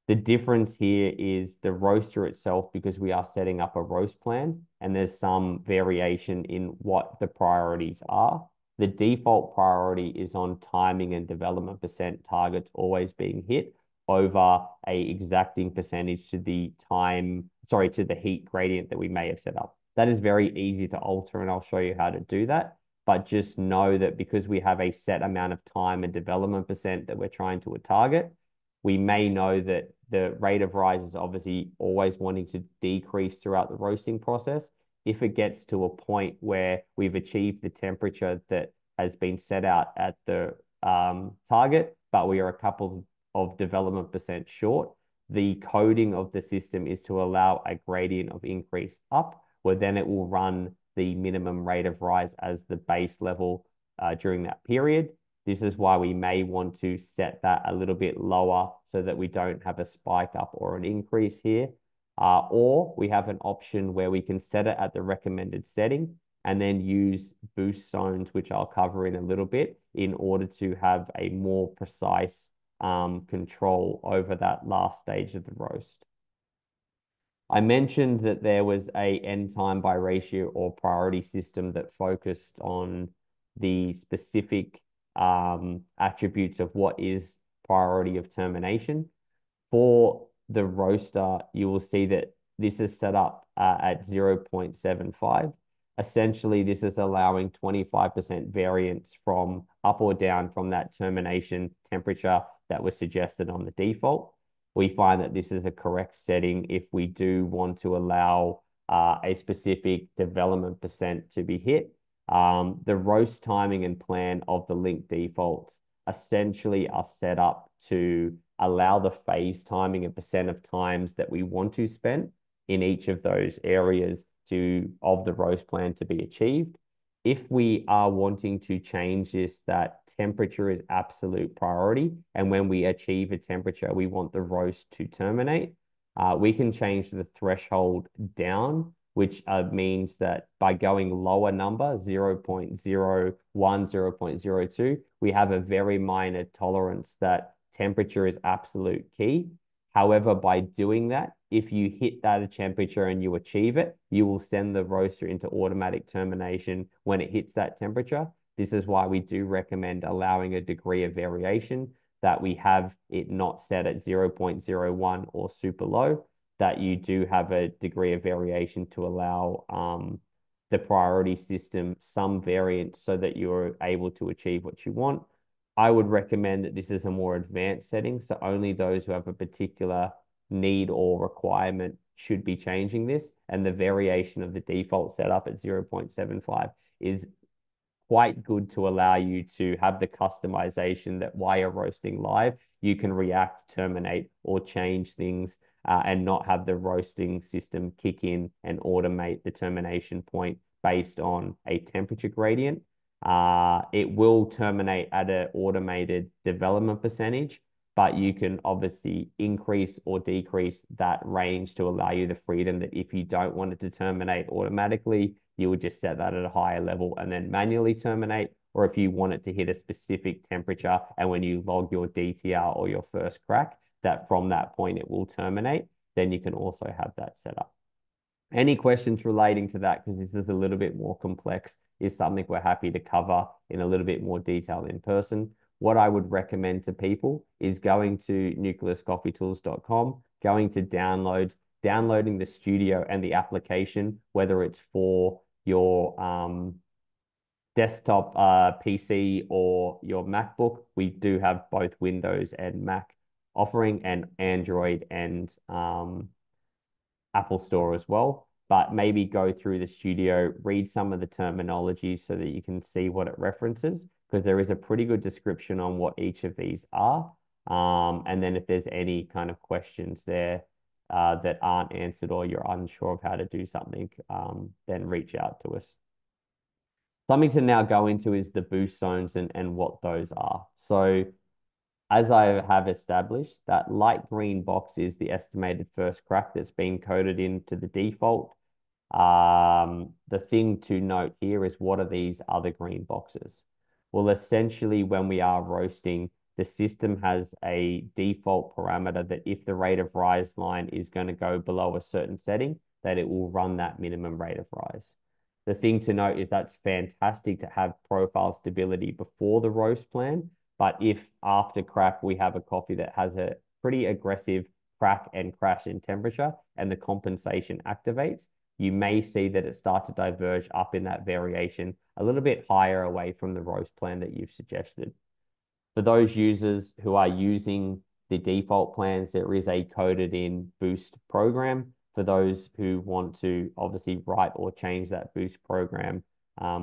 The difference here is the roaster itself, because we are setting up a roast plan and there's some variation in what the priorities are. The default priority is on timing and development percent targets always being hit over a exacting percentage to the to the heat gradient that we may have set up. That is very easy to alter, and I'll show you how to do that. But just know that because we have a set amount of time and development percent that we're trying to target, we may know that the rate of rise is obviously always wanting to decrease throughout the roasting process. If it gets to a point where we've achieved the temperature that has been set out at the target, but we are a couple of development percent short, the coding of the system is to allow a gradient of increase up, where then it will run the minimum rate of rise as the base level during that period. This is why we may want to set that a little bit lower so that we don't have a spike up or an increase here. Or we have an option where we can set it at the recommended setting and then use boost zones, which I'll cover in a little bit, in order to have a more precise control over that last stage of the roast. I mentioned that there was a end time by ratio or priority system that focused on the specific attributes of what is priority of termination. For the roaster, you will see that this is set up at 0.75. Essentially, this is allowing 25% variance from up or down from that termination temperature that was suggested on the default. We find that this is a correct setting if we do want to allow a specific development percent to be hit. The roast timing and plan of the link defaults essentially are set up to allow the phase timing and percent of times that we want to spend in each of those areas of the roast plan to be achieved. If we are wanting to change this, that temperature is absolute priority, and when we achieve a temperature, we want the roast to terminate, we can change the threshold down, which means that by going lower number, 0.01, 0.02, we have a very minor tolerance that temperature is absolute key. However, by doing that, if you hit that temperature and you achieve it, you will send the roaster into automatic termination when it hits that temperature. This is why we do recommend allowing a degree of variation, that we have it not set at 0.01 or super low. that you do have a degree of variation to allow the priority system some variance so that you're able to achieve what you want. I would recommend that this is a more advanced setting, so only those who have a particular need or requirement should be changing this. And the variation of the default setup at 0.75 is quite good to allow you to have the customization that while you're roasting live, you can react, terminate, or change things and not have the roasting system kick in and automate the termination point based on a temperature gradient. It will terminate at an automated development percentage, but you can obviously increase or decrease that range to allow you the freedom that if you don't want it to terminate automatically, you would just set that at a higher level and then manually terminate. Or if you want it to hit a specific temperature and when you log your DTR or your first crack, that from that point it will terminate, then you can also have that set up. Any questions relating to that, because this is a little bit more complex, is something we're happy to cover in a little bit more detail in person. What I would recommend to people is going to nucleuscoffeetools.com, going to downloading the studio and the application, whether it's for your desktop PC or your MacBook. We do have both Windows and Mac offering, and Android and Apple Store as well. But maybe go through the studio, read some of the terminology so that you can see what it references, because there is a pretty good description on what each of these are. And then if there's any kind of questions there that aren't answered or you're unsure of how to do something, then reach out to us. Something to now go into is the boost zones and what those are. So as I have established, that light green box is the estimated first crack that's been coded into the default. The thing to note here is, what are these other green boxes? Well, essentially, when we are roasting, the system has a default parameter that if the rate of rise line is going to go below a certain setting, that it will run that minimum rate of rise. The thing to note is that's fantastic to have profile stability before the roast plan. But if after crack we have a coffee that has a pretty aggressive crack and crash in temperature and the compensation activates, you may see that it starts to diverge up in that variation a little bit higher away from the roast plan that you've suggested. For those users who are using the default plans, there is a coded in boost program. For those who want to obviously write or change that boost program,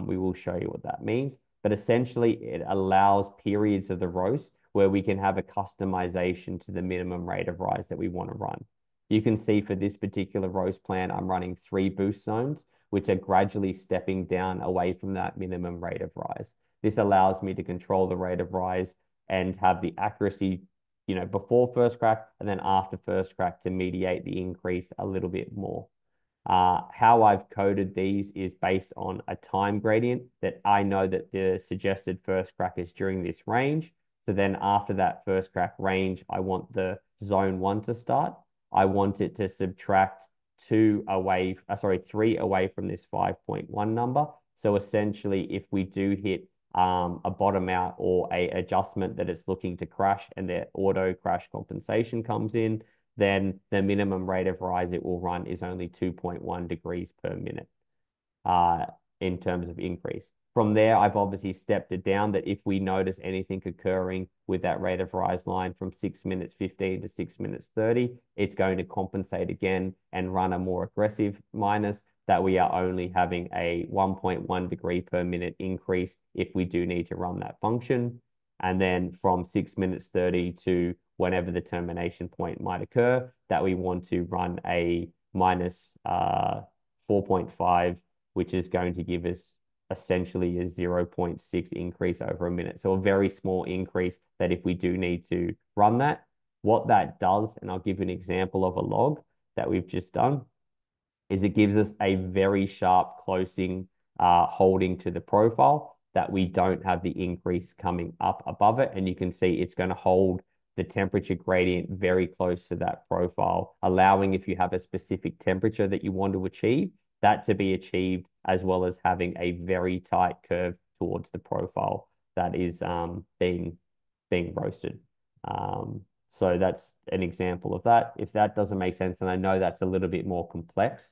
we will show you what that means. But essentially, it allows periods of the roast where we can have a customization to the minimum rate of rise that we want to run. You can see for this particular roast plan, I'm running 3 boost zones, which are gradually stepping down away from that minimum rate of rise. This allows me to control the rate of rise and have the accuracy, before first crack and then after first crack to mediate the increase a little bit more. How I've coded these is based on a time gradient that I know that the suggested first crack is during this range. So then after that first crack range, I want the zone 1 to start. I want it to subtract 3 away from this 5.1 number. So essentially, if we do hit a bottom out or a adjustment that it's looking to crash and the auto crash compensation comes in, then the minimum rate of rise it will run is only 2.1 degrees per minute in terms of increase. From there, I've obviously stepped it down that if we notice anything occurring with that rate of rise line from 6 minutes 15 to 6 minutes 30, it's going to compensate again and run a more aggressive minus, that we are only having a 1.1 degree per minute increase if we do need to run that function. And then from 6 minutes 30 to whenever the termination point might occur, that we want to run a minus 4.5, which is going to give us essentially a 0.6 increase over a minute. So a very small increase that if we do need to run that, what that does, and I'll give you an example of a log that we've just done, is it gives us a very sharp closing holding to the profile that we don't have the increase coming up above it. And you can see it's going to hold the temperature gradient very close to that profile, allowing if you have a specific temperature that you want to achieve, that to be achieved, as well as having a very tight curve towards the profile that is being roasted. So that's an example of that. If that doesn't make sense, and I know that's a little bit more complex,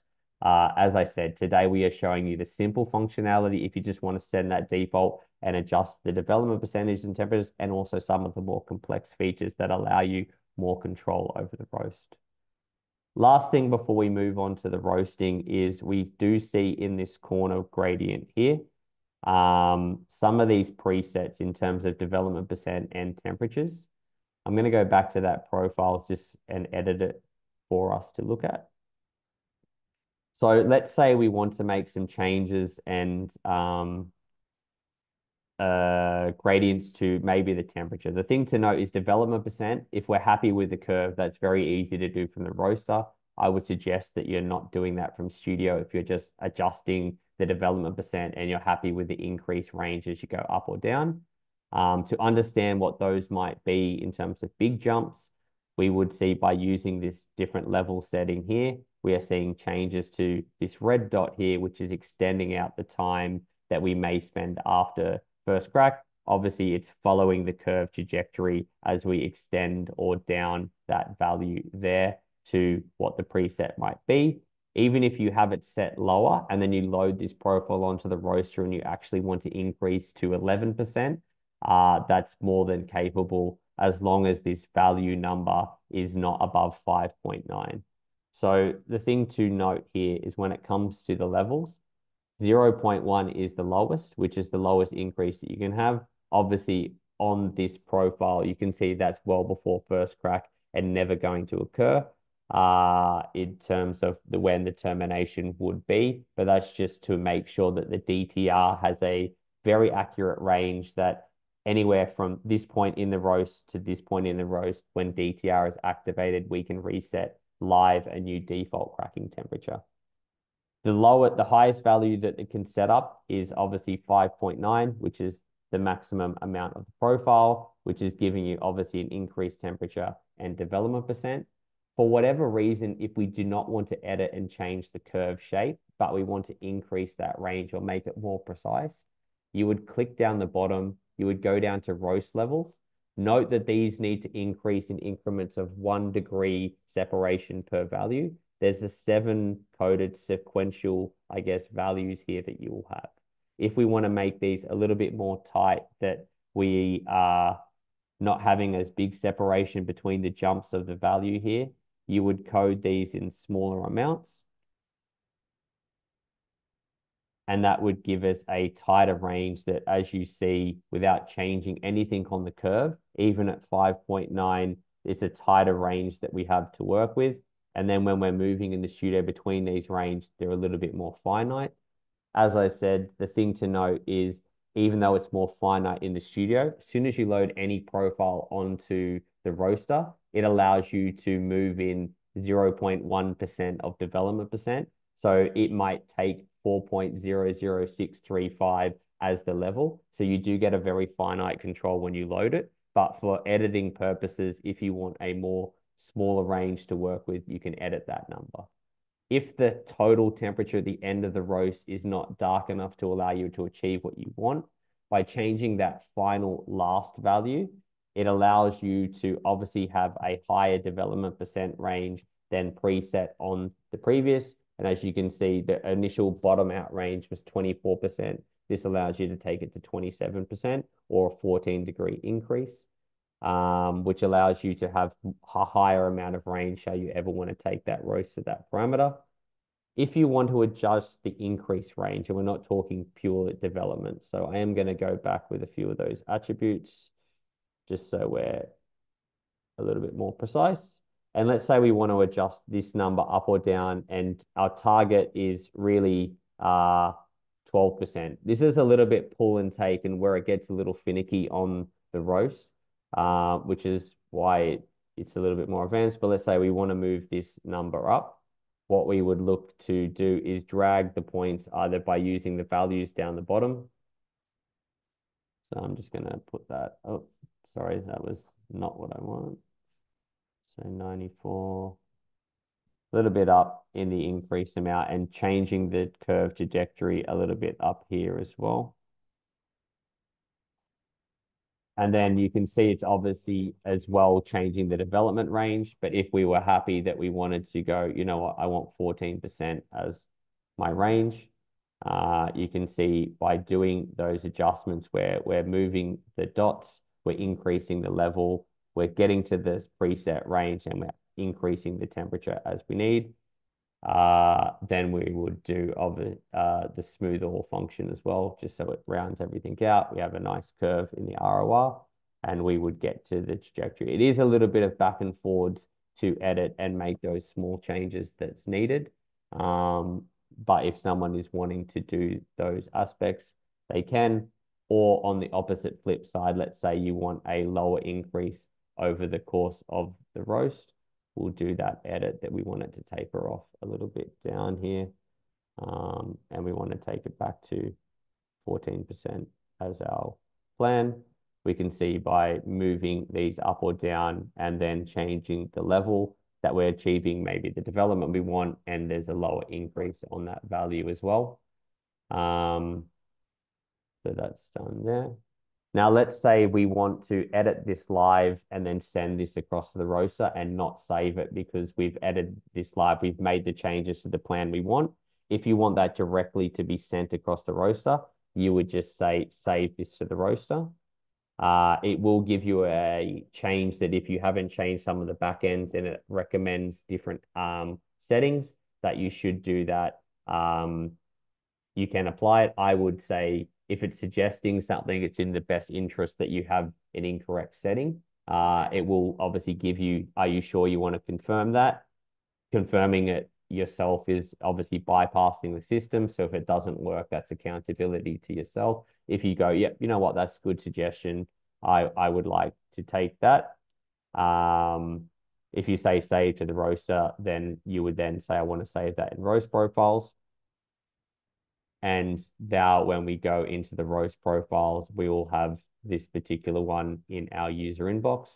as I said, today we are showing you the simple functionality if you just want to send that default and adjust the development percentage and temperatures, and also some of the more complex features that allow you more control over the roast. Last thing before we move on to the roasting is we do see in this corner gradient here, some of these presets in terms of development percent and temperatures. I'm going to go back to that profile just and edit it for us to look at. So let's say we want to make some changes and gradients to maybe the temperature. The thing to note is development percent. If we're happy with the curve, that's very easy to do from the roaster. I would suggest that you're not doing that from Studio if you're just adjusting the development percent and you're happy with the increase range as you go up or down. To understand what those might be in terms of big jumps, we would see by using this different level setting here, we are seeing changes to this red dot here, which is extending out the time that we may spend after first crack. Obviously, it's following the curve trajectory as we extend or down that value there to what the preset might be. Even if you have it set lower and then you load this profile onto the roaster and you actually want to increase to 11%, that's more than capable as long as this value number is not above 5.9. So the thing to note here is when it comes to the levels, 0.1 is the lowest, which is the lowest increase that you can have. Obviously, on this profile, you can see that's well before first crack and never going to occur in terms of when the termination would be. But that's just to make sure that the DTR has a very accurate range that anywhere from this point in the roast to this point in the roast, when DTR is activated, we can reset live a new default cracking temperature. The highest value that it can set up is obviously 5.9, which is the maximum amount of the profile, which is giving you obviously an increased temperature and development percent. For whatever reason, if we do not want to edit and change the curve shape, but we want to increase that range or make it more precise, you would click down the bottom, you would go down to roast levels. Note that these need to increase in increments of 1 degree separation per value. There's a 7 coded sequential, I guess, values here that you will have. If we want to make these a little bit more tight, that we are not having as big separation between the jumps of the value here, you would code these in smaller amounts. And that would give us a tighter range that, as you see, without changing anything on the curve, even at 5.9, it's a tighter range that we have to work with. And then when we're moving in the Studio between these range, they're a little bit more finite. As I said, the thing to note is even though it's more finite in the Studio, as soon as you load any profile onto the roaster, it allows you to move in 0.1% of development percent. So it might take 4.00635 as the level. So you do get a very finite control when you load it. But for editing purposes, if you want a more smaller range to work with, you can edit that number. If the total temperature at the end of the roast is not dark enough to allow you to achieve what you want, by changing that final last value, it allows you to obviously have a higher development percent range than preset on the previous. And as you can see, the initial bottom out range was 24%. This allows you to take it to 27% or a 14-degree increase, which allows you to have a higher amount of range should you ever want to take that roast to that parameter. If you want to adjust the increase range, and we're not talking pure development, so I am going to go back with a few of those attributes just so we're a little bit more precise. And let's say we want to adjust this number up or down, and our target is really 12%. This is a little bit pull and take and where it gets a little finicky on the roast, which is why it's a little bit more advanced. But let's say we want to move this number up. What we would look to do is drag the points either by using the values down the bottom. So I'm just going to put that. Oh, sorry, that was not what I want. So 94, a little bit up in the increase amount and changing the curve trajectory a little bit up here as well. And then you can see it's obviously as well changing the development range. But if we were happy that we wanted to go, you know what, I want 14% as my range, you can see by doing those adjustments where we're moving the dots, we're increasing the level, we're getting to this preset range, and we're increasing the temperature as we need. Then we would do the smooth all function as well, just so it rounds everything out. We have a nice curve in the ROR, and we would get to the trajectory. It is a little bit of back and forwards to edit and make those small changes that's needed. But if someone is wanting to do those aspects, they can. Or on the opposite flip side, let's say you want a lower increase over the course of the roast, we'll do that edit that we want it to taper off a little bit down here. And we want to take it back to 14% as our plan. We can see by moving these up or down and then changing the level that we're achieving maybe the development we want, and there's a lower increase on that value as well. So that's done there. Now, let's say we want to edit this live and then send this across to the roaster and not save it because we've edited this live. We've made the changes to the plan we want. If you want that directly to be sent across the roaster, you would just say, save this to the roaster. It will give you a change that if you haven't changed some of the backends, and it recommends different settings that you should do that. You can apply it. I would say if it's suggesting something, it's in the best interest that you have an incorrect setting. It will obviously give you, are you sure you want to confirm that? Confirming it yourself is obviously bypassing the system. So if it doesn't work, that's accountability to yourself. If you go, yep, you know what, that's a good suggestion. I would like to take that. If you say save to the roaster, then you would then say, I want to save that in roast profiles. And now when we go into the roast profiles, we will have this particular one in our user inbox,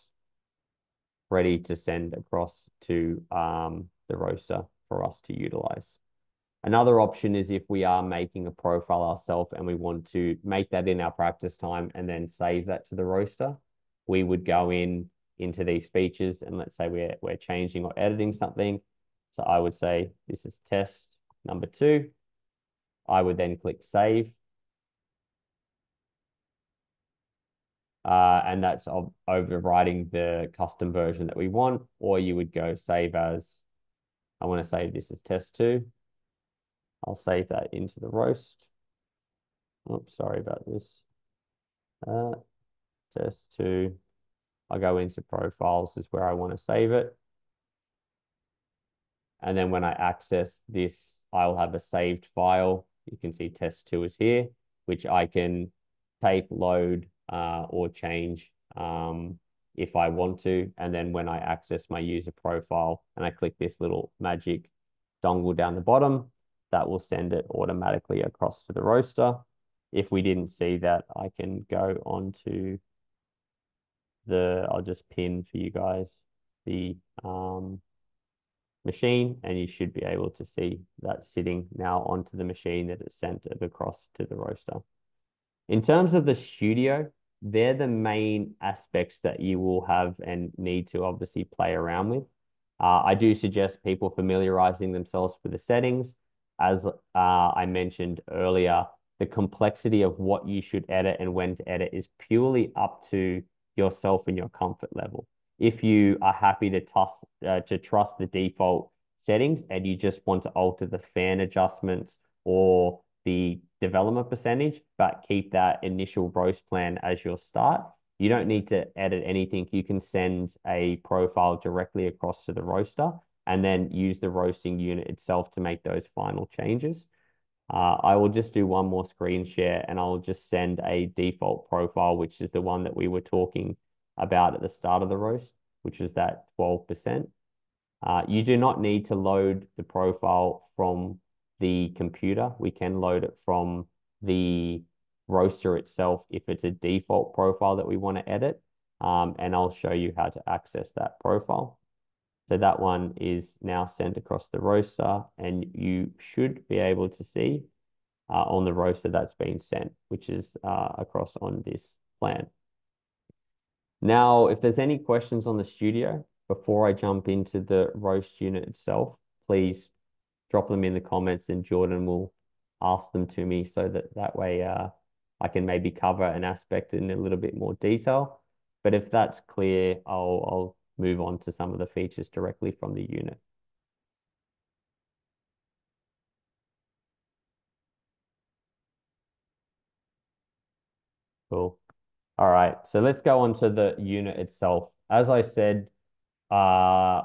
ready to send across to the roaster for us to utilize. Another option is if we are making a profile ourselves and we want to make that in our practice time and then save that to the roaster, we would go into these features, and let's say we're changing or editing something. So I would say this is test number 2. I would then click save. And that's overriding the custom version that we want. Or you would go save as, I want to save this as test 2. I'll save that into the roast. Oops, sorry about this. Test 2. I'll go into profiles is where I want to save it. And then when I access this, I'll have a saved file. You can see test 2 is here, which I can take, load, or change if I want to. And then when I access my user profile and I click this little magic dongle down the bottom, that will send it automatically across to the roaster. If we didn't see that, I can go on to I'll just pin for you guys the machine, and you should be able to see that sitting now onto the machine that is sent across to the roaster. In terms of the studio, they're the main aspects that you will have and need to obviously play around with. I do suggest people familiarizing themselves with the settings. As I mentioned earlier, the complexity of what you should edit and when to edit is purely up to yourself and your comfort level. If you are happy to trust the default settings and you just want to alter the fan adjustments or the development percentage, but keep that initial roast plan as your start, you don't need to edit anything. You can send a profile directly across to the roaster and then use the roasting unit itself to make those final changes. I will just do one more screen share and I'll just send a default profile, which is the one that we were talking about at the start of the roast, which is that 12%. You do not need to load the profile from the computer. We can load it from the roaster itself if it's a default profile that we want to edit. And I'll show you how to access that profile. So that one is now sent across the roaster, and you should be able to see on the roaster that's been sent, which is across on this plan. Now, if there's any questions on the studio before I jump into the roast unit itself, please drop them in the comments and Jordan will ask them to me so that way I can maybe cover an aspect in a little bit more detail. But if that's clear, I'll move on to some of the features directly from the unit. Cool. All right, so let's go on to the unit itself. As I said,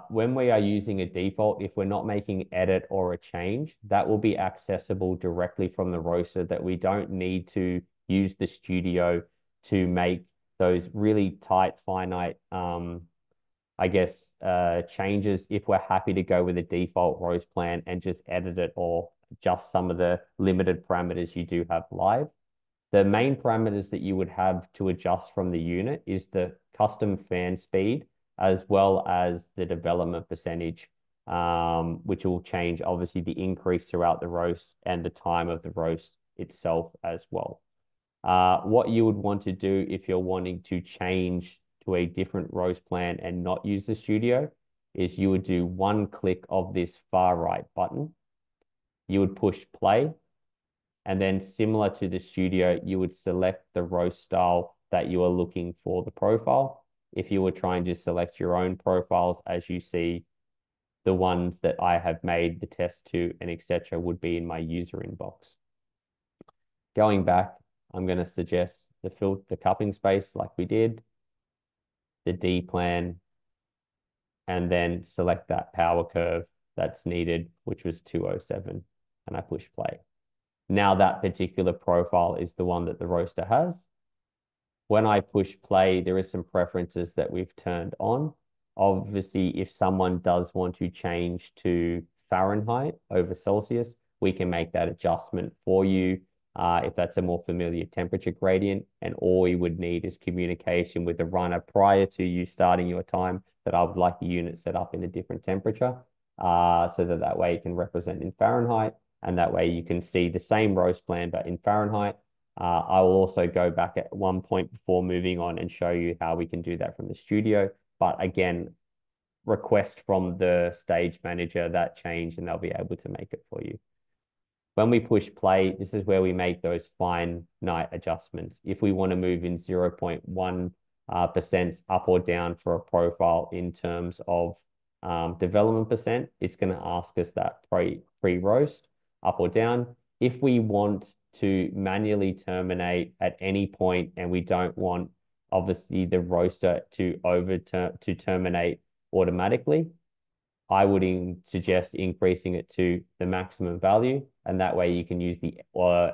when we are using a default, if we're not making edit or a change, that will be accessible directly from the roaster, that we don't need to use the studio to make those really tight, finite, I guess, changes if we're happy to go with a default roast plan and just edit it or adjust some of the limited parameters you do have live. The main parameters that you would have to adjust from the unit is the custom fan speed as well as the development percentage, which will change obviously the increase throughout the roast and the time of the roast itself as well. What you would want to do if you're wanting to change to a different roast plan and not use the studio is you would do one click of this far right button. You would push play, and then similar to the studio, you would select the roast style that you are looking for the profile. If you were trying to select your own profiles, as you see, the ones that I have made the test to and etc. would be in my user inbox. Going back, I'm going to suggest the cupping space like we did, the D plan, and then select that power curve that's needed, which was 207, and I push play. Now that particular profile is the one that the roaster has. When I push play, there is some preferences that we've turned on. Obviously, if someone does want to change to Fahrenheit over Celsius, we can make that adjustment for you if that's a more familiar temperature gradient. And all we would need is communication with the runner prior to you starting your time that I would like the unit set up in a different temperature so that way you can represent in Fahrenheit. And that way you can see the same roast plan, but in Fahrenheit. I will also go back at one point before moving on and show you how we can do that from the studio. But again, request from the stage manager that change and they'll be able to make it for you. When we push play, this is where we make those finite adjustments. If we want to move in 0.1% up or down for a profile in terms of development percent, it's going to ask us that pre-roast up or down. If we want to manually terminate at any point and we don't want obviously the roaster to terminate automatically, I would suggest increasing it to the maximum value, and that way you can use the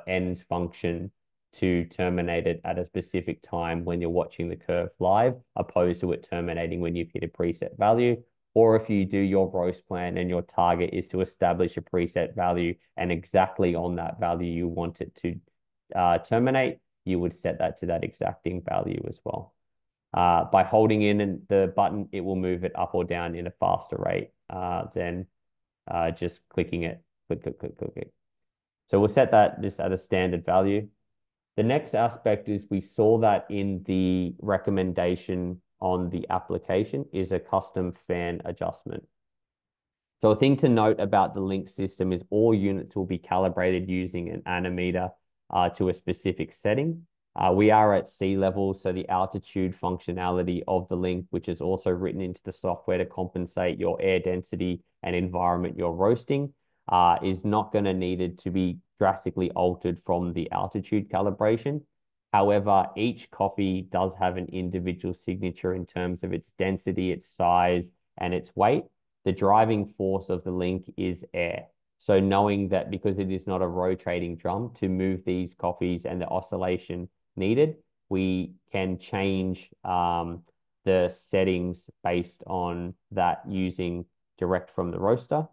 end function to terminate it at a specific time when you're watching the curve live, opposed to it terminating when you've hit a preset value. Or if you do your roast plan and your target is to establish a preset value and exactly on that value you want it to terminate, you would set that to that exacting value as well. By holding in the button, it will move it up or down in a faster rate than just clicking it, click, click, click, click, click. So we'll set that just at a standard value. The next aspect is we saw that in the recommendation on the application is a custom fan adjustment. So a thing to note about the link system is all units will be calibrated using an Anemometer to a specific setting. We are at sea level, so the altitude functionality of the link, which is also written into the software to compensate your air density and environment you're roasting, is not going to need to be drastically altered from the altitude calibration. However, each coffee does have an individual signature in terms of its density, its size, and its weight. The driving force of the link is air. So knowing that because it is not a rotating drum, to move these coffees and the oscillation needed, we can change the settings based on that using direct from the roaster.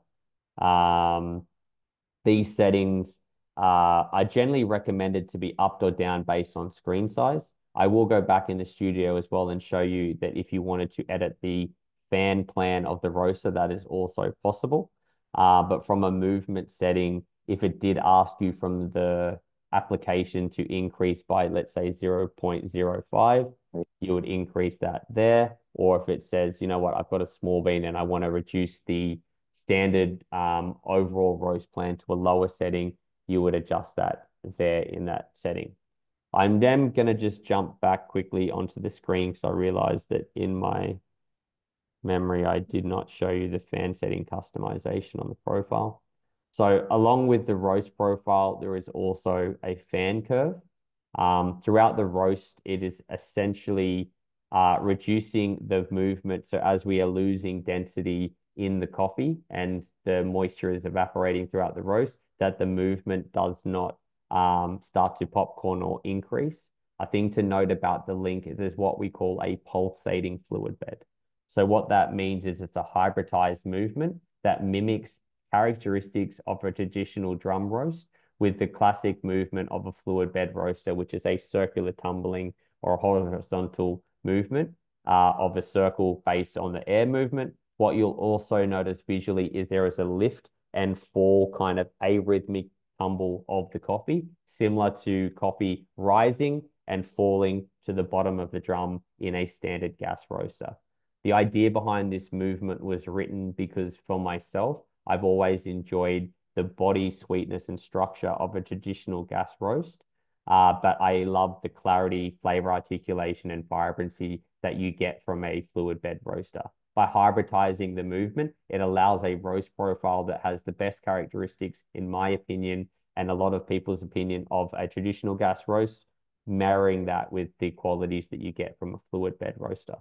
These settings are generally recommended to be upped or down based on screen size. I will go back in the studio as well and show you that if you wanted to edit the fan plan of the roaster, that is also possible. But from a movement setting, if it did ask you from the application to increase by, let's say, 0.05, you would increase that there. Or if it says, you know what, I've got a small bean and I want to reduce the standard overall roast plan to a lower setting, you would adjust that there in that setting. I'm then going to just jump back quickly onto the screen because I realized that in my memory, I did not show you the fan setting customization on the profile. So along with the roast profile, there is also a fan curve. Throughout the roast, it is essentially reducing the movement. So as we are losing density in the coffee and the moisture is evaporating throughout the roast, that the movement does not start to popcorn or increase. A thing to note about the link is there's what we call a pulsating fluid bed. So what that means is it's a hybridized movement that mimics characteristics of a traditional drum roast with the classic movement of a fluid bed roaster, which is a circular tumbling or a horizontal movement of a circle based on the air movement. What you'll also notice visually is there is a lift and fall kind of arrhythmic tumble of the coffee, similar to coffee rising and falling to the bottom of the drum in a standard gas roaster. The idea behind this movement was written because for myself, I've always enjoyed the body sweetness and structure of a traditional gas roast. But I love the clarity, flavor articulation, and vibrancy that you get from a fluid bed roaster. By hybridizing the movement, it allows a roast profile that has the best characteristics, in my opinion, and a lot of people's opinion of a traditional gas roast, marrying that with the qualities that you get from a fluid bed roaster.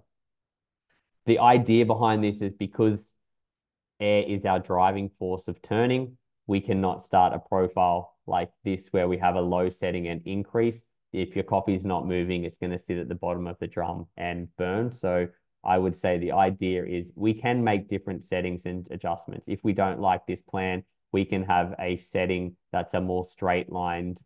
The idea behind this is because air is our driving force of turning, we cannot start a profile like this where we have a low setting and increase. If your coffee is not moving, it's going to sit at the bottom of the drum and burn. So I would say the idea is we can make different settings and adjustments. If we don't like this plan, we can have a setting that's a more straight lined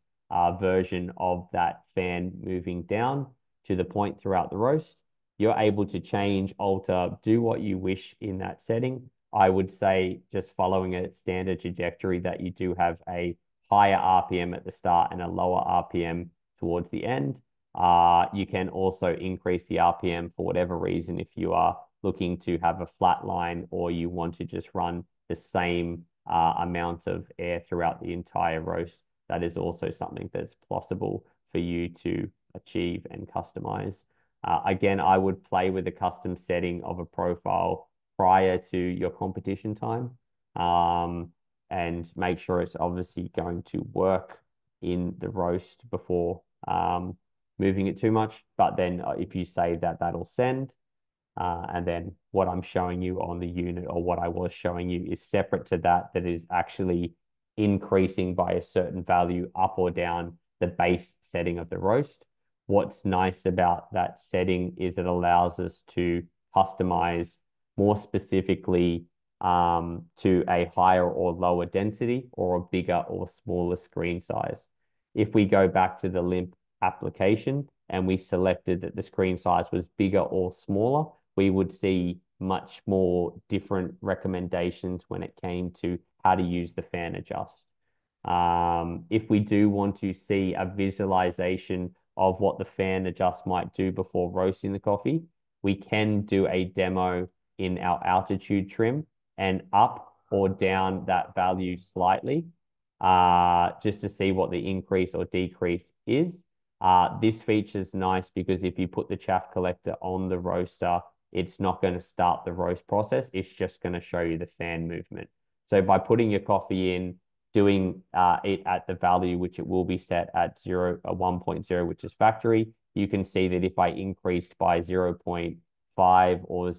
version of that fan moving down to the point throughout the roast. You're able to change, alter, do what you wish in that setting. I would say just following a standard trajectory that you do have a higher RPM at the start and a lower RPM towards the end. You can also increase the RPM for whatever reason if you are looking to have a flat line or you want to just run the same amount of air throughout the entire roast. That is also something that's possible for you to achieve and customize. Again, I would play with a custom setting of a profile prior to your competition time, and make sure it's obviously going to work in the roast before moving it too much. But then if you save that, that'll send. And then what I'm showing you on the unit or what I was showing you is separate to that, that is actually increasing by a certain value up or down the base setting of the roast. What's nice about that setting is it allows us to customize more specifically to a higher or lower density or a bigger or smaller screen size. If we go back to the LIMP application and we selected that the screen size was bigger or smaller, we would see much more different recommendations when it came to how to use the fan adjust. If we do want to see a visualization of what the fan adjust might do before roasting the coffee, we can do a demo in our altitude trim and up or down that value slightly, just to see what the increase or decrease is. This feature is nice because if you put the chaff collector on the roaster, it's not going to start the roast process. It's just going to show you the fan movement. So by putting your coffee in, doing it at the value, which it will be set at 1.0, which is factory, you can see that if I increased by 0.5 or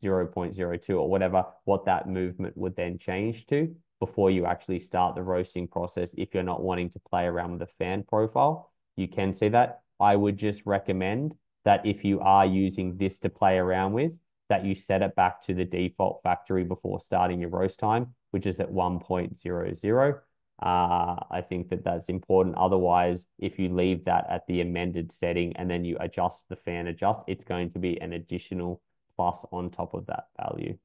0.02 or whatever, what that movement would then change to before you actually start the roasting process. If you're not wanting to play around with the fan profile, you can see that. I would just recommend that if you are using this to play around with, that you set it back to the default factory before starting your roast time, which is at 1.00. I think that that's important. Otherwise, if you leave that at the amended setting and then you adjust the fan adjust, it's going to be an additional plus on top of that value.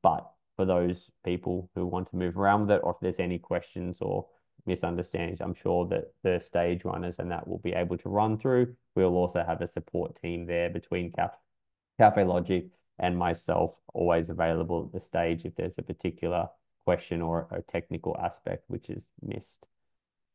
But for those people who want to move around with it, or if there's any questions or misunderstandings, I'm sure that the stage runners and that will be able to run through. We'll also have a support team there between Cafe Logic and myself, always available at the stage if there's a particular question or a technical aspect which is missed.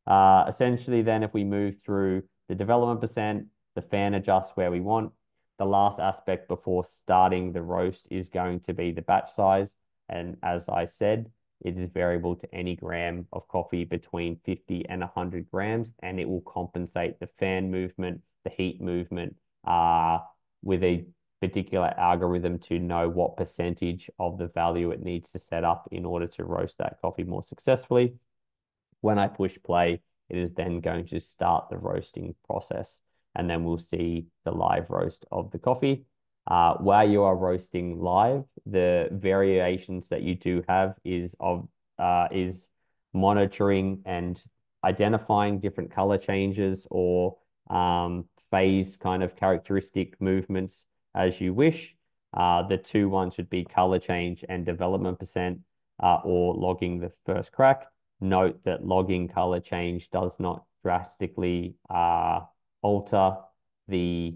Essentially, then, if we move through the development percent, the fan adjusts where we want. The last aspect before starting the roast is going to be the batch size. And as I said, it is variable to any gram of coffee between 50 and 100 grams, and it will compensate the fan movement, the heat movement, with a particular algorithm to know what percentage of the value it needs to set up in order to roast that coffee more successfully. When I push play, it is then going to start the roasting process, and then we'll see the live roast of the coffee. While you are roasting live, the variations that you do have is monitoring and identifying different color changes or phase kind of characteristic movements as you wish. The two ones would be color change and development percent, or logging the first crack. Note that logging color change does not drastically alter the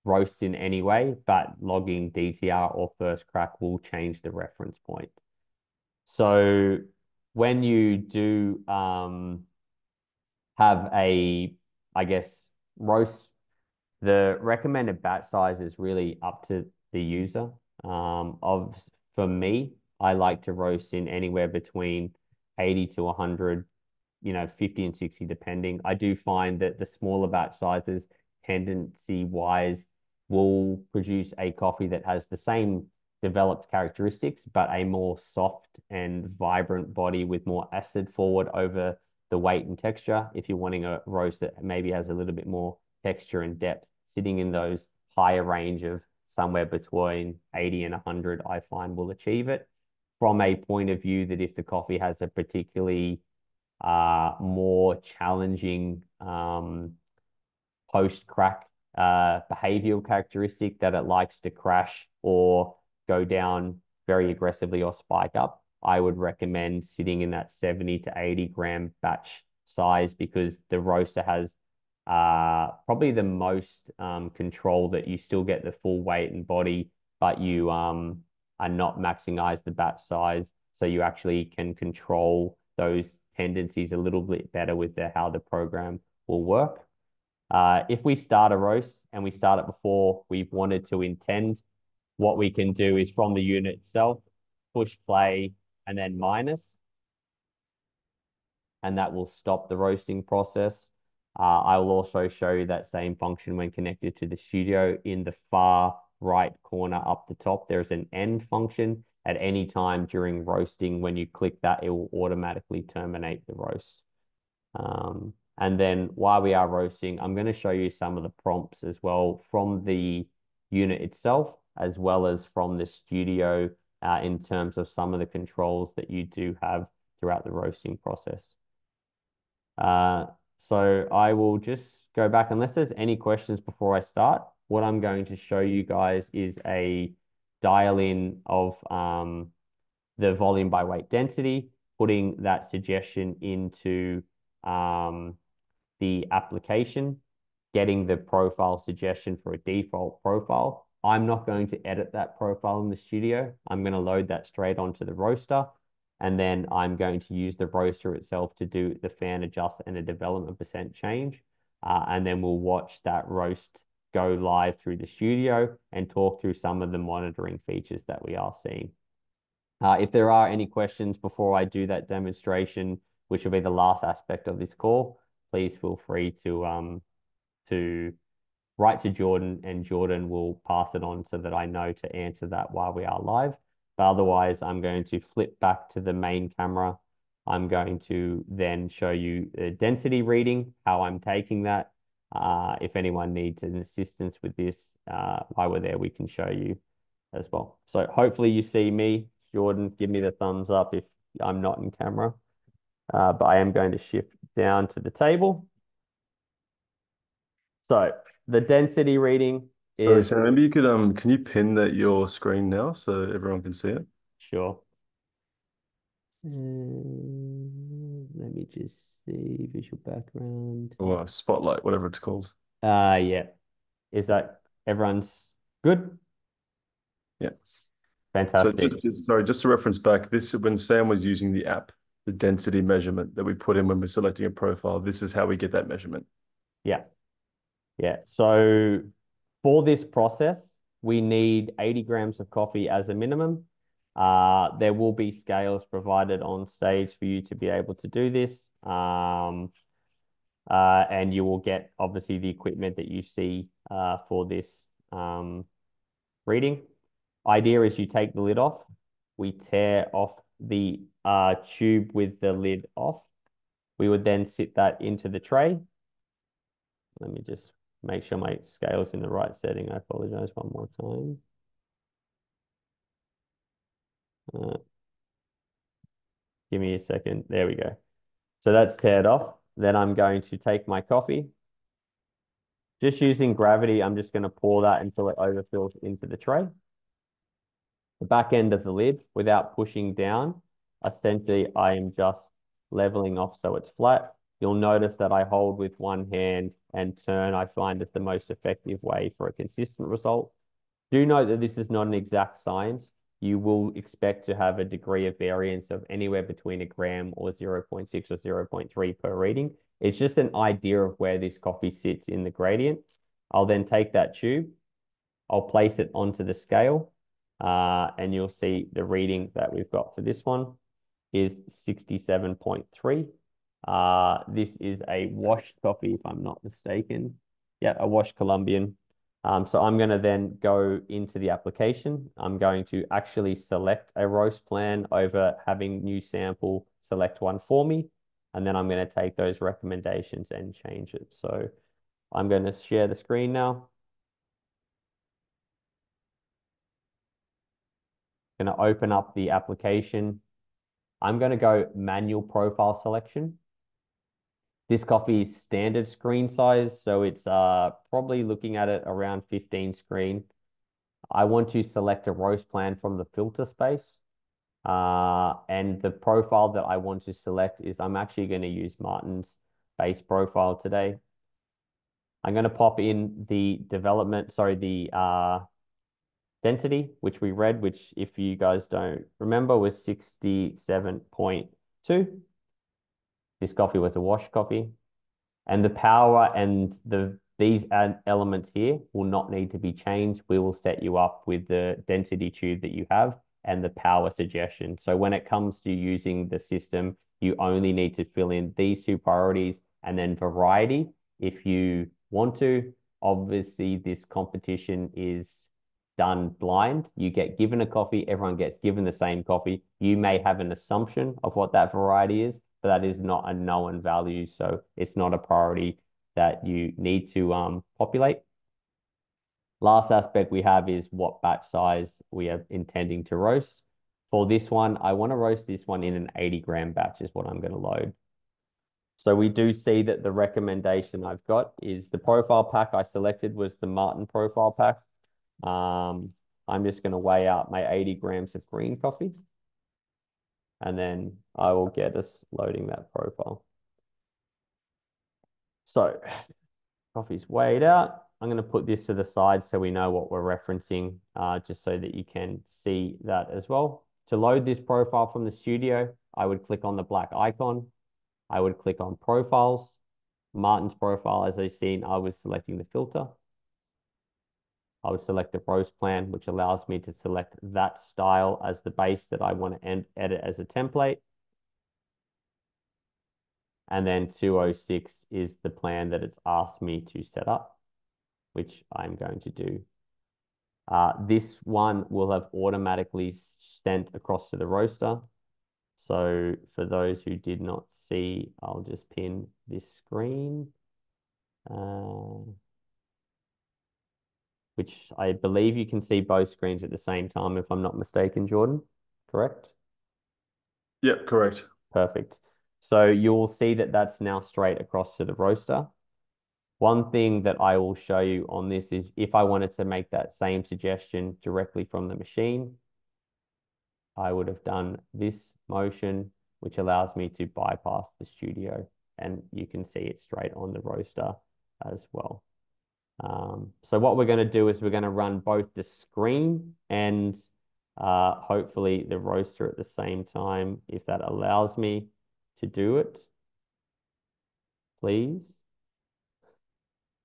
roast in any way, but logging DTR or first crack will change the reference point. So when you do have a, I guess, roast, the recommended batch size is really up to the user. For me, I like to roast in anywhere between 80 to 100, 50 and 60 depending. I do find that the smaller batch sizes, tendency wise, will produce a coffee that has the same developed characteristics, but a more soft and vibrant body with more acid forward over the weight and texture. If you're wanting a roast that maybe has a little bit more texture and depth, sitting in those higher range of somewhere between 80 and 100, I find will achieve it. From a point of view that if the coffee has a particularly more challenging post-crack behavioral characteristic that it likes to crash or go down very aggressively or spike up, I would recommend sitting in that 70 to 80 gram batch size, because the roaster has probably the most control, that you still get the full weight and body, but you are not maximize the batch size. So you actually can control those tendencies a little bit better with how the program will work. If we start a roast and we start it before we've wanted to intend, what we can do is from the unit itself, push play and then minus, and that will stop the roasting process. I will also show you that same function when connected to the studio. In the far right corner up the top, there's an end function. At any time during roasting, when you click that, it will automatically terminate the roast. And then while we are roasting, I'm going to show you some of the prompts as well from the unit itself, as well as from the studio, in terms of some of the controls that you do have throughout the roasting process. So I will just go back, unless there's any questions before I start. What I'm going to show you guys is a dial in of the volume by weight density, putting that suggestion into the application, getting the profile suggestion for a default profile. I'm not going to edit that profile in the studio. I'm going to load that straight onto the roaster, and then I'm going to use the roaster itself to do the fan adjust and a development percent change. And then we'll watch that roast go live through the studio and talk through some of the monitoring features that we are seeing. If there are any questions before I do that demonstration, which will be the last aspect of this call, please feel free to write to Jordan, and Jordan will pass it on so that I know to answer that while we are live. But otherwise, I'm going to flip back to the main camera. I'm going to then show you the density reading, how I'm taking that. If anyone needs an assistance with this, while we're there, we can show you as well. So hopefully you see me. Jordan, give me the thumbs up if I'm not in camera. But I am going to shift down to the table. So the density reading Sorry, is Sam, maybe you could can you pin that your screen now so everyone can see it? sure. Let me just see visual background. or spotlight, whatever it's called. Yeah. Is that everyone's good? Yeah. So Fantastic. sorry, just to reference back, this when Sam was using the app, the density measurement that we put in when we're selecting a profile, this is how we get that measurement. Yeah. Yeah. So for this process, we need 80 grams of coffee as a minimum. There will be scales provided on stage for you to be able to do this. And you will get obviously the equipment that you see for this reading. Idea is you take the lid off, we tear off the tube with the lid off. We would then sit that into the tray. Let me just make sure my scale's in the right setting. I apologize one more time. Give me a second. There we go. So that's teared off. Then I'm going to take my coffee. Just using gravity, I'm just going to pour that until it overfills into the tray. The back end of the lid without pushing down. Essentially, I am just leveling off so it's flat. You'll notice that I hold with one hand and turn. I find is the most effective way for a consistent result. Do note that this is not an exact science. You will expect to have a degree of variance of anywhere between a gram or 0.6 or 0.3 per reading. It's just an idea of where this coffee sits in the gradient. I'll then take that tube, I'll place it onto the scale, and you'll see the reading that we've got for this one is 67.3. This is a washed coffee, if I'm not mistaken. Yeah, a washed Colombian. So I'm going to then go into the application. I'm going to actually select a roast plan over having new sample select one for me. And then I'm going to take those recommendations and change it. So I'm going to share the screen now. Going to open up the application. I'm going to go manual profile selection. This coffee is standard screen size, so it's probably looking at it around 15 screen. I want to select a roast plan from the filter space. And the profile that I want to select is I'm actually going to use Martin's base profile today. I'm going to pop in the density, which we read, which if you guys don't remember was 67.2. This coffee was a wash coffee. And the power and these elements here will not need to be changed. We will set you up with the density tube that you have and the power suggestion. So when it comes to using the system, you only need to fill in these two priorities and then variety if you want to. Obviously, this competition is done blind. You get given a coffee, everyone gets given the same coffee. You may have an assumption of what that variety is, but that is not a known value. So it's not a priority that you need to populate. Last aspect we have is what batch size we are intending to roast. For this one, I want to roast this one in an 80-gram batch is what I'm going to load. So we do see that the recommendation I've got is the profile pack I selected was the Martin profile pack. I'm just going to weigh out my 80 grams of green coffee, and then I will get us loading that profile. So coffee's weighed out. I'm going to put this to the side so we know what we're referencing, just so that you can see that as well. To load this profile from the studio, I would click on the black icon. I would click on profiles. Martin's profile, as I've seen, I was selecting the filter. I would select the roast plan, which allows me to select that style as the base that I want to edit as a template. And then 206 is the plan that it's asked me to set up, which I'm going to do. This one will have automatically sent across to the roaster. So for those who did not see, I'll just pin this screen, which I believe you can see both screens at the same time, if I'm not mistaken, Jordan, correct? Yep, correct. Perfect. So you'll see that that's now straight across to the roaster. One thing that I will show you on this is if I wanted to make that same suggestion directly from the machine, I would have done this motion which allows me to bypass the studio, and you can see it straight on the roaster as well. So what we're going to do is we're going to run both the screen and hopefully the roaster at the same time, if that allows me to do it, please.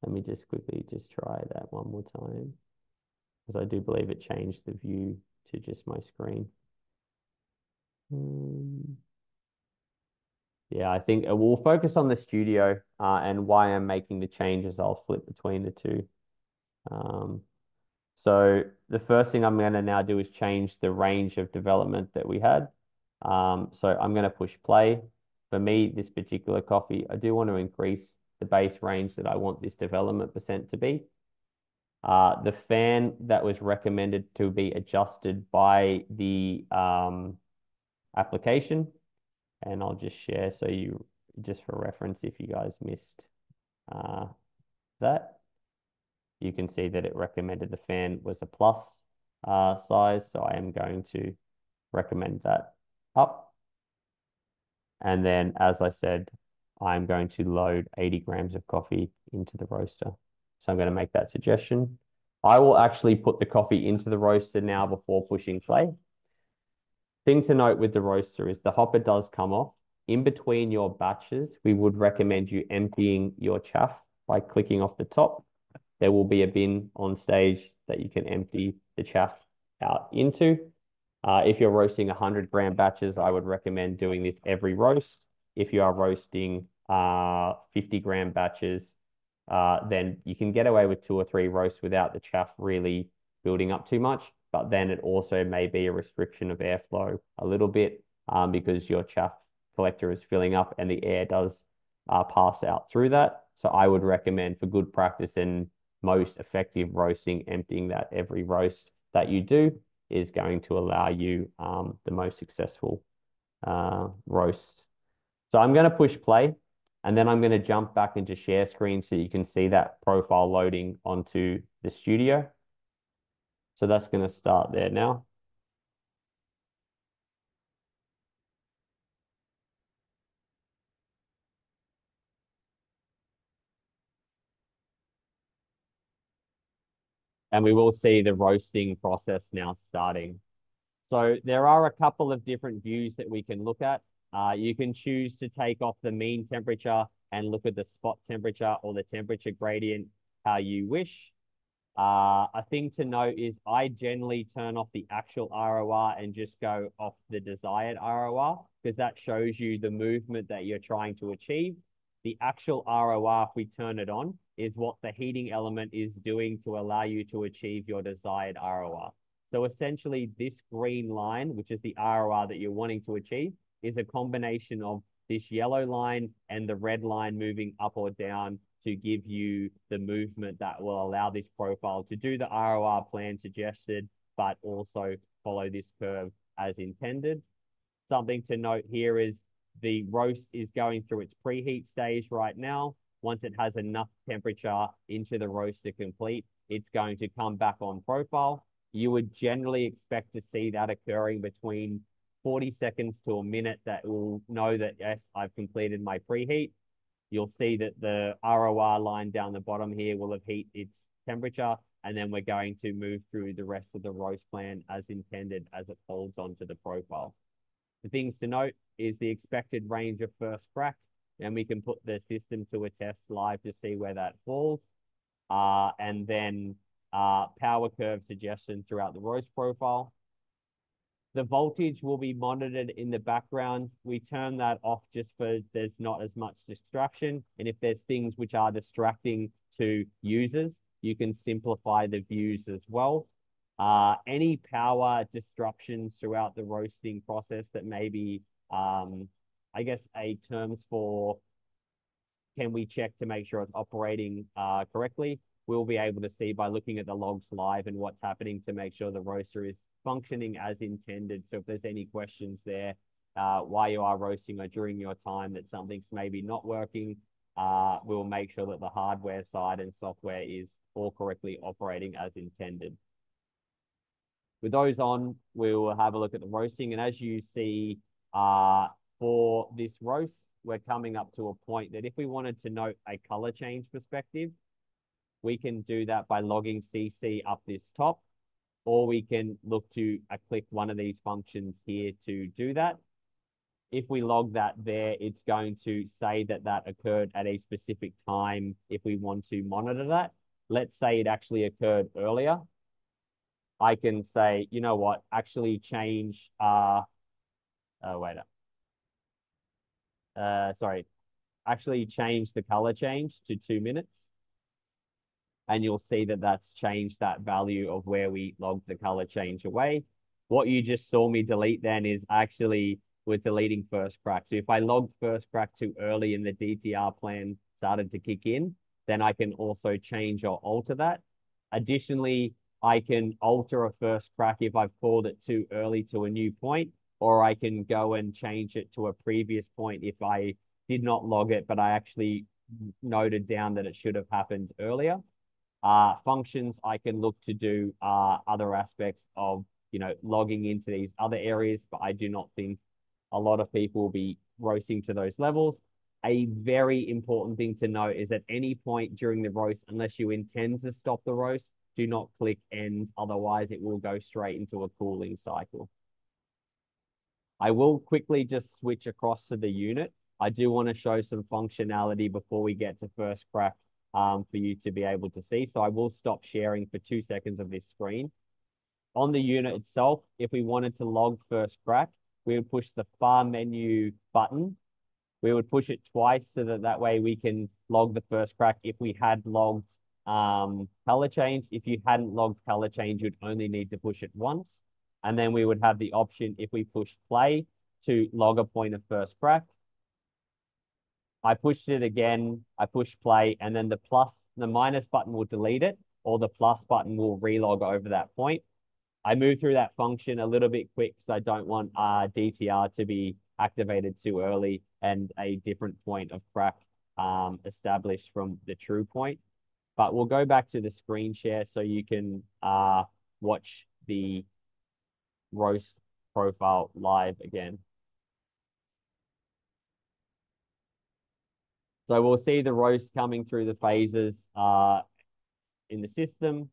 Let me just quickly just try that one more time, because I do believe it changed the view to just my screen. Yeah, I think we'll focus on the studio and why I'm making the changes. I'll flip between the two. So the first thing I'm going to now do is change the range of development that we had. So I'm going to push play. For me, this particular coffee, I do want to increase the base range that I want this development percent to be. The fan that was recommended to be adjusted by the application, and I'll just share so you, just for reference, if you guys missed that, you can see that it recommended the fan was a plus size, so I am going to recommend that up. And then, as I said, I'm going to load 80 grams of coffee into the roaster. So I'm going to make that suggestion. I will actually put the coffee into the roaster now before pushing play. Thing to note with the roaster is the hopper does come off. In between your batches, we would recommend you emptying your chaff by clicking off the top. There will be a bin on stage that you can empty the chaff out into. If you're roasting 100-gram batches, I would recommend doing this every roast. If you are roasting 50-gram batches, then you can get away with 2 or 3 roasts without the chaff really building up too much. But then it also may be a restriction of airflow a little bit because your chaff collector is filling up and the air does pass out through that. So I would recommend, for good practice and most effective roasting, emptying that every roast that you do is going to allow you the most successful roast. So I'm going to push play, and then I'm going to jump back into share screen so you can see that profile loading onto the studio. So that's going to start there now. And we will see the roasting process now starting. So there are a couple of different views that we can look at. You can choose to take off the mean temperature and look at the spot temperature or the temperature gradient, how you wish. A thing to note is I generally turn off the actual ROR and just go off the desired ROR, because that shows you the movement that you're trying to achieve. The actual ROR, if we turn it on, is what the heating element is doing to allow you to achieve your desired ROR. So essentially, this green line, which is the ROR that you're wanting to achieve, is a combination of this yellow line and the red line moving up or down to give you the movement that will allow this profile to do the ROR plan suggested, but also follow this curve as intended. Something to note here is the roast is going through its preheat stage right now. Once it has enough temperature into the roast to complete, it's going to come back on profile. You would generally expect to see that occurring between 40 seconds to a minute. That will know that, yes, I've completed my preheat. You'll see that the ROR line down the bottom here will have heat its temperature, and then we're going to move through the rest of the roast plan as intended as it holds onto the profile. The things to note is the expected range of first crack, and we can put the system to a test live to see where that falls. And then power curve suggestion throughout the roast profile. The voltage will be monitored in the background. We turn that off just for there's not as much distraction. And if there's things which are distracting to users, you can simplify the views as well. Any power disruptions throughout the roasting process that may be, I guess, a terms for can we check to make sure it's operating correctly, we'll be able to see by looking at the logs live and what's happening to make sure the roaster is functioning as intended. So if there's any questions there, while you are roasting or during your time that something's maybe not working, we'll make sure that the hardware side and software is all correctly operating as intended. With those on, we will have a look at the roasting. And as you see for this roast, we're coming up to a point that if we wanted to note a color change perspective, we can do that by logging CC up this top, or we can look to click one of these functions here to do that. If we log that there, it's going to say that that occurred at a specific time if we want to monitor that. Let's say it actually occurred earlier. I can say, you know what, actually change, sorry, actually change the color change to 2 minutes. And you'll see that that's changed that value of where we logged the color change away. What you just saw me delete then is actually we're deleting first crack. So if I logged first crack too early and the DTR plan started to kick in, then I can also change or alter that. Additionally, I can alter a first crack if I've called it too early to a new point, or I can go and change it to a previous point if I did not log it, but I actually noted down that it should have happened earlier. Functions I can look to do other aspects of, logging into these other areas, but I do not think a lot of people will be roasting to those levels. A very important thing to note is at any point during the roast, unless you intend to stop the roast, do not click end, otherwise it will go straight into a cooling cycle. I will quickly just switch across to the unit. I do want to show some functionality before we get to first crack for you to be able to see. So I will stop sharing for 2 seconds of this screen. On the unit itself, if we wanted to log first crack, we would push the far menu button. We would push it twice so that way we can log the first crack if we had logged color change. If you hadn't logged color change, you'd only need to push it once. And then we would have the option, if we push play, to log a point of first crack. I pushed it again, I push play, and then the minus button will delete it, or the plus button will relog over that point. I move through that function a little bit quick because I don't want DTR to be activated too early and a different point of crack established from the true point. But we'll go back to the screen share so you can watch the roast profile live again. So we'll see the roast coming through the phases in the system.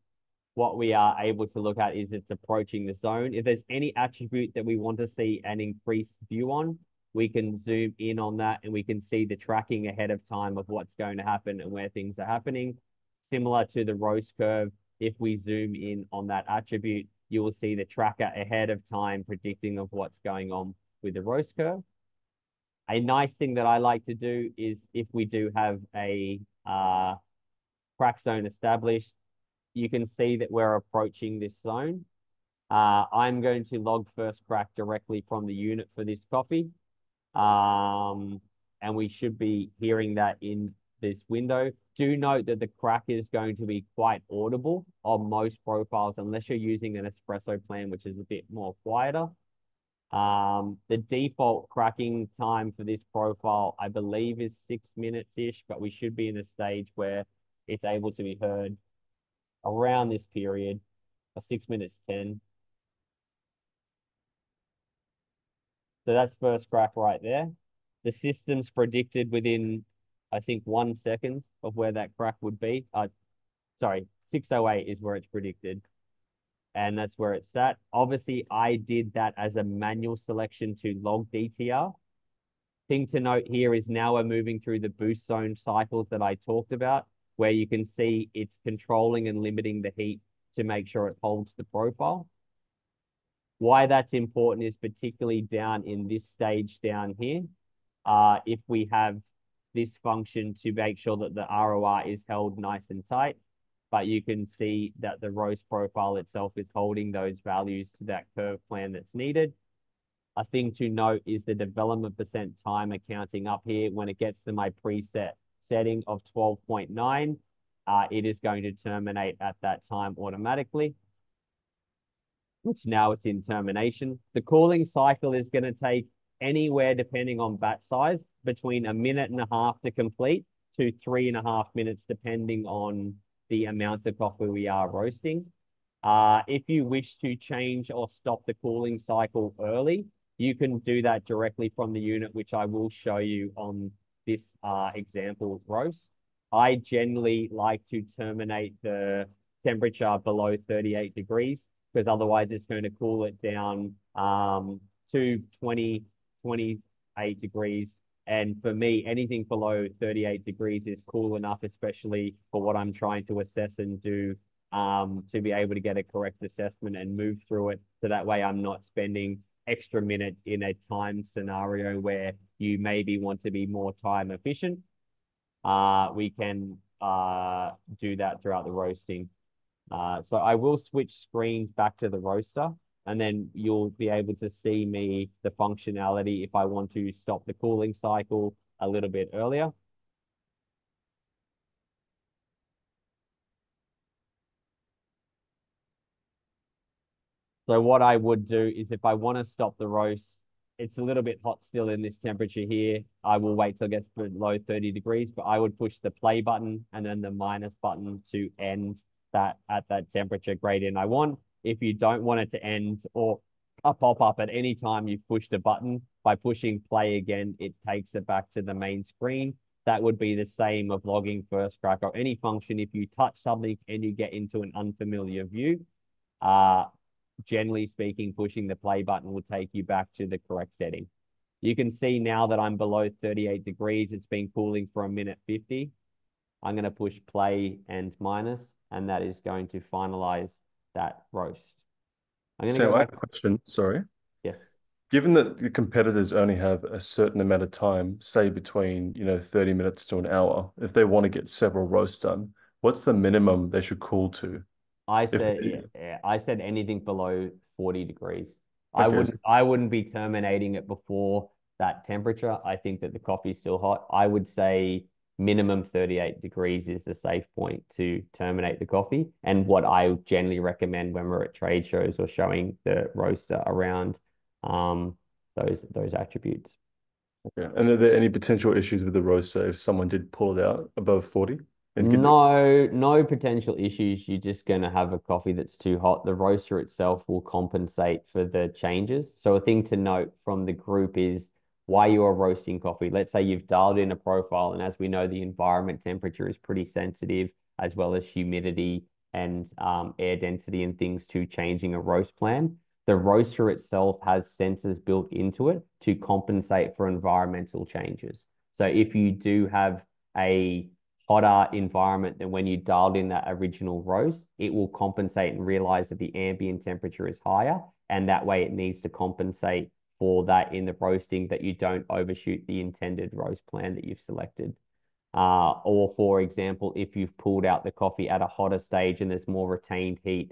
What we are able to look at is it's approaching the zone. If there's any attribute that we want to see an increased view on, we can zoom in on that and we can see the tracking ahead of time of what's going to happen and where things are happening. Similar to the roast curve, if we zoom in on that attribute, you will see the tracker ahead of time predicting of what's going on with the roast curve. A nice thing that I like to do is if we do have a crack zone established, you can see that we're approaching this zone. I'm going to log first crack directly from the unit for this coffee. And we should be hearing that in this window. Do note that the crack is going to be quite audible on most profiles, unless you're using an espresso plan, which is a bit more quieter. The default cracking time for this profile, I believe, is 6 minutes-ish, but we should be in a stage where it's able to be heard around this period, 6 minutes 10. So that's first crack right there. The system's predicted within, I think, 1 second of where that crack would be. Sorry, 6:08 is where it's predicted. And that's where it's at. Obviously, I did that as a manual selection to log DTR. Thing to note here is now we're moving through the boost zone cycles that I talked about, where you can see it's controlling and limiting the heat to make sure it holds the profile. Why that's important is particularly down in this stage down here. If we have this function to make sure that the ROR is held nice and tight, but you can see that the roast profile itself is holding those values to that curve plan that's needed. A thing to note is the development percent timer counting up here. When it gets to my preset setting of 12.9, it is going to terminate at that time automatically, which now it's in termination. The cooling cycle is going to take anywhere, depending on batch size, between 1.5 minutes to complete to 3.5 minutes, depending on the amount of coffee we are roasting. If you wish to change or stop the cooling cycle early, you can do that directly from the unit, which I will show you on this example roast. I generally like to terminate the temperature below 38 degrees because otherwise it's going to cool it down to 28 degrees. And for me, anything below 38 degrees is cool enough, especially for what I'm trying to assess and do to be able to get a correct assessment and move through it. So that way I'm not spending extra minutes in a time scenario where you maybe want to be more time efficient. We can do that throughout the roasting. So I will switch screens back to the roaster, and then you'll be able to see me the functionality if I want to stop the cooling cycle a little bit earlier. So what I would do is if I want to stop the roast, it's a little bit hot still in this temperature here. I will wait till it gets below 30 degrees, but I would push the play button and then the minus button to end that at that temperature gradient I want. If you don't want it to end or a pop-up at any time you've pushed a button, by pushing play again, it takes it back to the main screen. That would be the same of logging first crack or any function. If you touch something and you get into an unfamiliar view, uh, generally speaking, pushing the play button will take you back to the correct setting. You can see now that I'm below 38 degrees. It's been cooling for a minute 50. I'm going to push play and minus, and that is going to finalize that roast. I'm going to Sam, go I back. have a question. Sorry. Yes. Given that the competitors only have a certain amount of time, say between, 30 minutes to an hour, if they want to get several roasts done, what's the minimum they should cool to? I If said, they, yeah, I said anything below 40 degrees. I okay, wouldn't, I wouldn't be terminating it before that temperature. I think that the coffee's still hot. I would say minimum 38 degrees is the safe point to terminate the coffee. And what I generally recommend when we're at trade shows or showing the roaster around um, those attributes. okay. And are there any potential issues with the roaster if someone did pull it out above 40 and get the No, no potential issues. You're just going to have a coffee that's too hot. The roaster itself will compensate for the changes. So a thing to note from the group is why you are roasting coffee. Let's say you've dialed in a profile, and as we know, the environment temperature is pretty sensitive, as well as humidity and air density and things to changing a roast plan. The roaster itself has sensors built into it to compensate for environmental changes. So if you do have a hotter environment than when you dialed in that original roast, it will compensate and realize that the ambient temperature is higher. And that way it needs to compensate for that in the roasting that you don't overshoot the intended roast plan that you've selected. Or for example, if you've pulled out the coffee at a hotter stage and there's more retained heat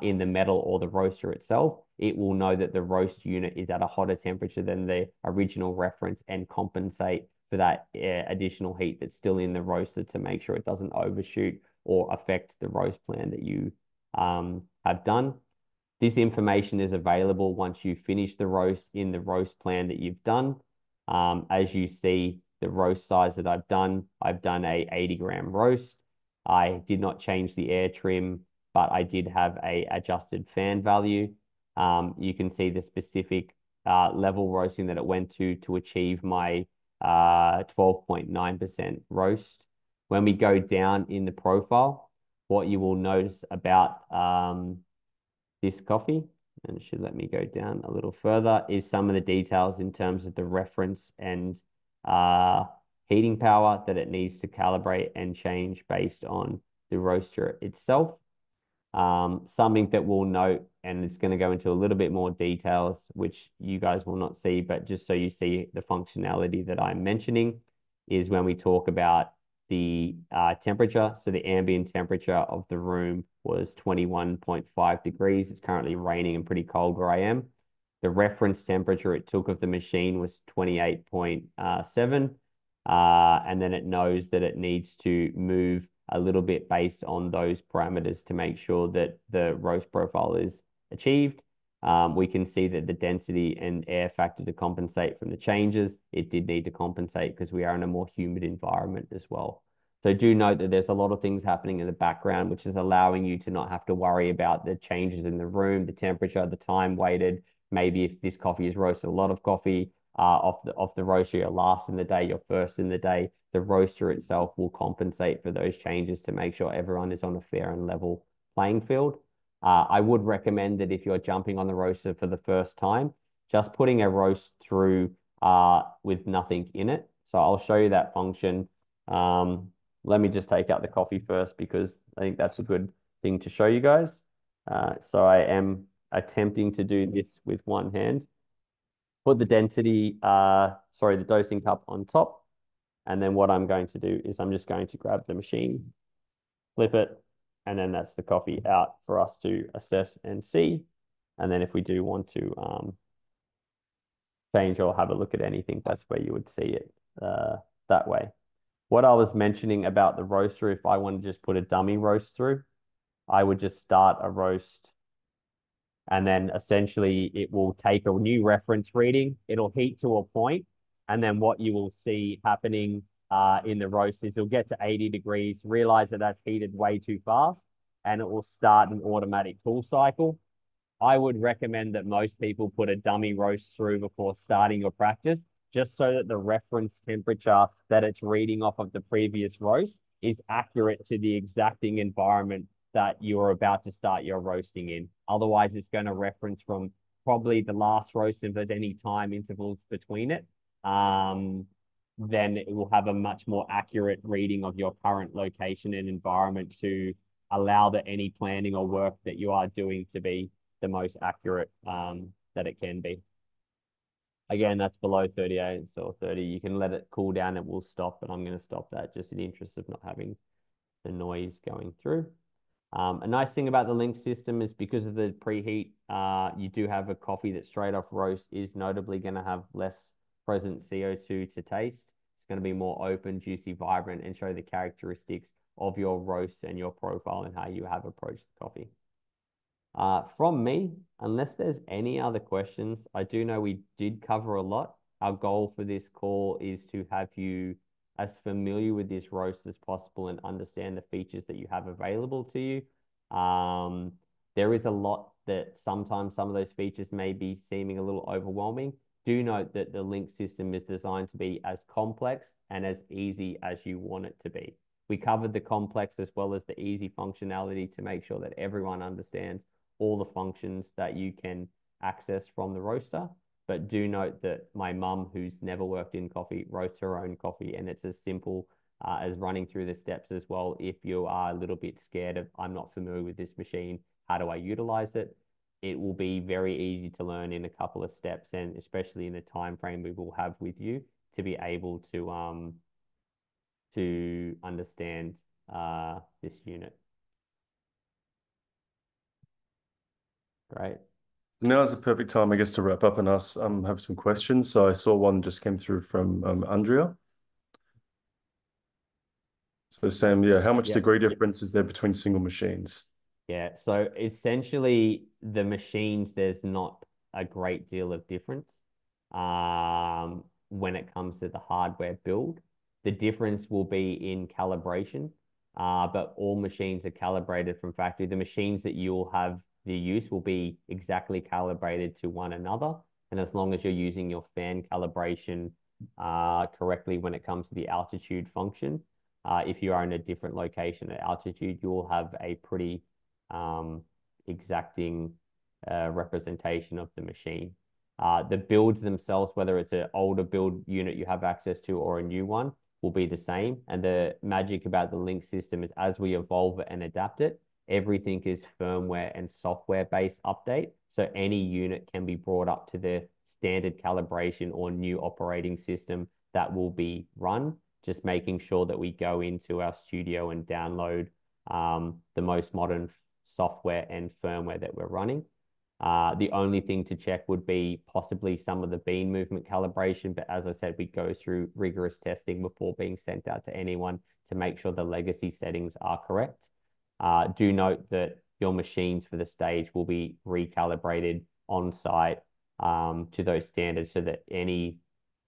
in the metal or the roaster itself, it will know that the roast unit is at a hotter temperature than the original reference and compensate for that additional heat that's still in the roaster to make sure it doesn't overshoot or affect the roast plan that you have done. This information is available once you finish the roast in the roast plan that you've done. As you see, the roast size that I've done a 80-gram roast. I did not change the air trim, but I did have a adjusted fan value. You can see the specific level roasting that it went to achieve my 12.9% roast. When we go down in the profile, what you will notice about this coffee, and it should let me go down a little further, is some of the details in terms of the reference and heating power that it needs to calibrate and change based on the roaster itself. Something that we'll note, and it's going to go into a little bit more details, which you guys will not see, but just so you see the functionality that I'm mentioning, is when we talk about the temperature. So the ambient temperature of the room was 21.5 degrees. It's currently raining and pretty cold where I am. The reference temperature it took of the machine was 28.7. And then it knows that it needs to move a little bit based on those parameters to make sure that the roast profile is achieved. We can see that the density and air factor to compensate from the changes, it did need to compensate because we are in a more humid environment as well. So do note that there's a lot of things happening in the background, which is allowing you to not have to worry about the changes in the room, the temperature, the time weighted, Maybe if this coffee is roasted a lot of coffee off the roaster, you're last in the day, you're first in the day. The roaster itself will compensate for those changes to make sure everyone is on a fair and level playing field. I would recommend that if you're jumping on the roaster for the first time, just putting a roast through with nothing in it. So I'll show you that function. Let me just take out the coffee first because I think that's a good thing to show you guys. So I am attempting to do this with one hand. Put the the dosing cup on top. And then what I'm going to do is I'm just going to grab the machine, flip it, and then that's the coffee out for us to assess and see. And then if we do want to change or have a look at anything, that's where you would see it that way. What I was mentioning about the roaster, if I want to just put a dummy roast through, I would just start a roast and then essentially it will take a new reference reading. It'll heat to a point, and then what you will see happening in the roast is it'll get to 80 degrees, realize that that's heated way too fast, and it will start an automatic cool cycle. I would recommend that most people put a dummy roast through before starting your practice, just so that the reference temperature that it's reading off of the previous roast is accurate to the exacting environment that you're about to start your roasting in. Otherwise, it's going to reference from probably the last roast, if there's any time intervals between it. Then it will have a much more accurate reading of your current location and environment to allow that any planning or work that you are doing to be the most accurate that it can be. Again, that's below 38 or 30. You can let it cool down, it will stop, but I'm going to stop that just in the interest of not having the noise going through. A nice thing about the link system is because of the preheat, you do have a coffee that straight off roast is notably going to have less present CO2 to taste. It's going to be more open, juicy, vibrant, and show the characteristics of your roast and your profile and how you have approached the coffee. From me, unless there's any other questions, I do know we did cover a lot. Our goal for this call is to have you as familiar with this roast as possible and understand the features that you have available to you. There is a lot that sometimes some of those features may be seeming a little overwhelming. Do note that the link system is designed to be as complex and as easy as you want it to be. We covered the complex as well as the easy functionality to make sure that everyone understands all the functions that you can access from the roaster. But do note that my mum, who's never worked in coffee, roasts her own coffee, and it's as simple as running through the steps as well. If you are a little bit scared of, I'm not familiar with this machine, how do I utilize it? It will be very easy to learn in a couple of steps, and especially in the time frame we will have with you to be able to understand this unit. Great. Now is the perfect time, I guess, to wrap up and us have some questions. So I saw one just came through from Andrea. So Sam, yeah, how much degree difference is there between single machines? Yeah, so essentially the machines, there's not a great deal of difference when it comes to the hardware build. The difference will be in calibration, but all machines are calibrated from factory. The machines that you'll have the use will be exactly calibrated to one another. And as long as you're using your fan calibration correctly when it comes to the altitude function, if you are in a different location at altitude, you will have a pretty exacting representation of the machine. The builds themselves, whether it's an older build unit you have access to or a new one, will be the same. And the magic about the Link system is as we evolve it and adapt it, everything is firmware and software based update. So any unit can be brought up to the standard calibration or new operating system that will be run. Just making sure that we go into our studio and download the most modern software and firmware that we're running. The only thing to check would be possibly some of the bean movement calibration, but as I said, we go through rigorous testing before being sent out to anyone to make sure the legacy settings are correct. Do note that your machines for the stage will be recalibrated on site to those standards so that any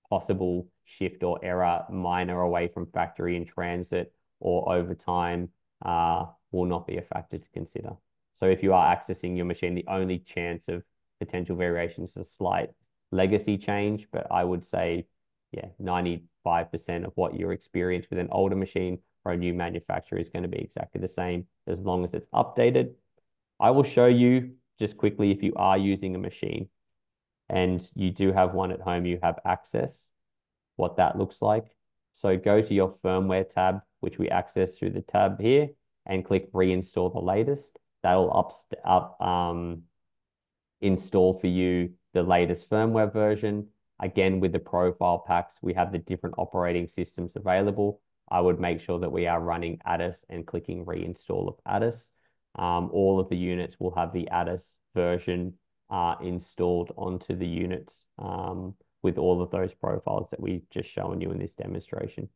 possible shift or error, minor away from factory in transit or over time, will not be a factor to consider. So if you are accessing your machine, the only chance of potential variations, a slight legacy change, but I would say, yeah, 95% of what you're experienced with an older machine or a new manufacturer is going to be exactly the same as long as it's updated. I will show you just quickly if you are using a machine and you do have one at home, you have access, what that looks like. So go to your firmware tab, which we access through the tab here, and click reinstall the latest. That'll install for you the latest firmware version. Again, with the profile packs, we have the different operating systems available. I would make sure that we are running Addus and clicking reinstall of Addus. All of the units will have the Addus version installed onto the units with all of those profiles that we've just shown you in this demonstration.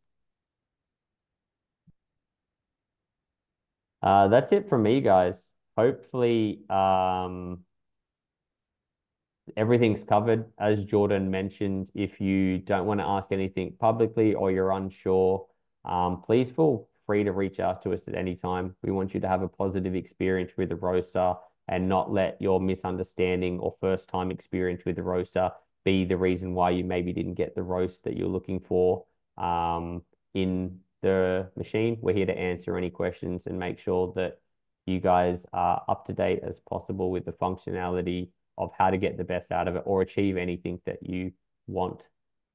That's it from me, guys. Hopefully, everything's covered. As Jordan mentioned, if you don't want to ask anything publicly or you're unsure, please feel free to reach out to us at any time. We want you to have a positive experience with the roaster and not let your misunderstanding or first time experience with the roaster be the reason why you maybe didn't get the roast that you're looking for in the machine. We're here to answer any questions and make sure that you guys are up to date as possible with the functionality of how to get the best out of it or achieve anything that you want.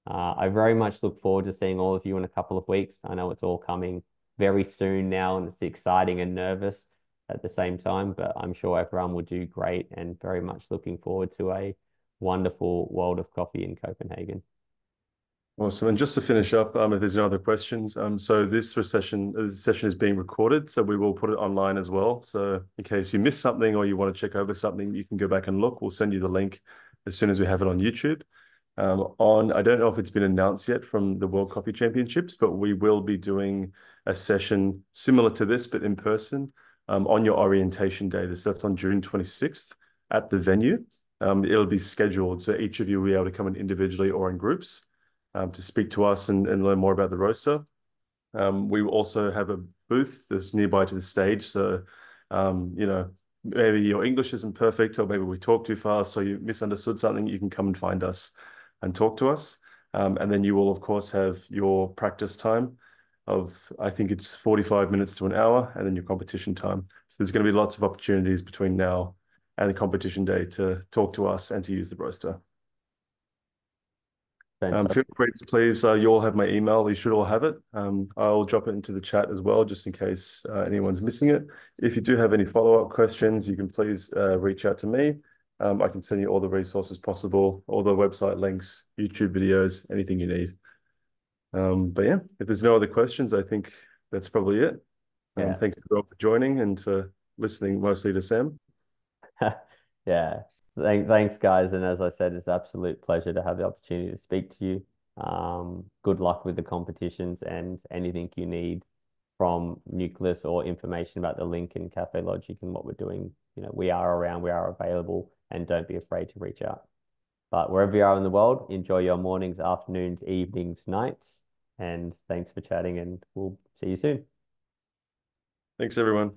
I very much look forward to seeing all of you in a couple of weeks. I know it's all coming very soon now, and it's exciting and nervous at the same time, but I'm sure everyone will do great and very much looking forward to a wonderful World of Coffee in Copenhagen. Awesome. And just to finish up, if there's no other questions, so this session is being recorded, so we will put it online as well. So in case you missed something or you want to check over something, you can go back and look. We'll send you the link as soon as we have it on YouTube. I don't know if it's been announced yet from the World Coffee Championships, but we will be doing a session similar to this, but in person, on your orientation day. So that's on June 26th at the venue. It'll be scheduled, so each of you will be able to come in individually or in groups. To speak to us and learn more about the roaster. We will also have a booth that's nearby to the stage. So, maybe your English isn't perfect, or maybe we talk too fast, so you misunderstood something, you can come and find us and talk to us. And then you will, of course, have your practice time of, I think it's 45 minutes to an hour, and then your competition time. So there's going to be lots of opportunities between now and the competition day to talk to us and to use the roaster. Feel free to please, you all have my email. You should all have it. I'll drop it into the chat as well, just in case anyone's missing it. If you do have any follow-up questions, you can please reach out to me. I can send you all the resources possible, all the website links, YouTube videos, anything you need. But yeah, if there's no other questions, I think that's probably it. Thanks for joining and for listening mostly to Sam. Yeah. Thanks, guys. And as I said, it's an absolute pleasure to have the opportunity to speak to you. Good luck with the competitions and anything you need from Nucleus or information about the link and Cafe Logic and what we're doing. We are around, we are available, and don't be afraid to reach out. But wherever you are in the world, enjoy your mornings, afternoons, evenings, nights. And thanks for chatting, and we'll see you soon. Thanks, everyone.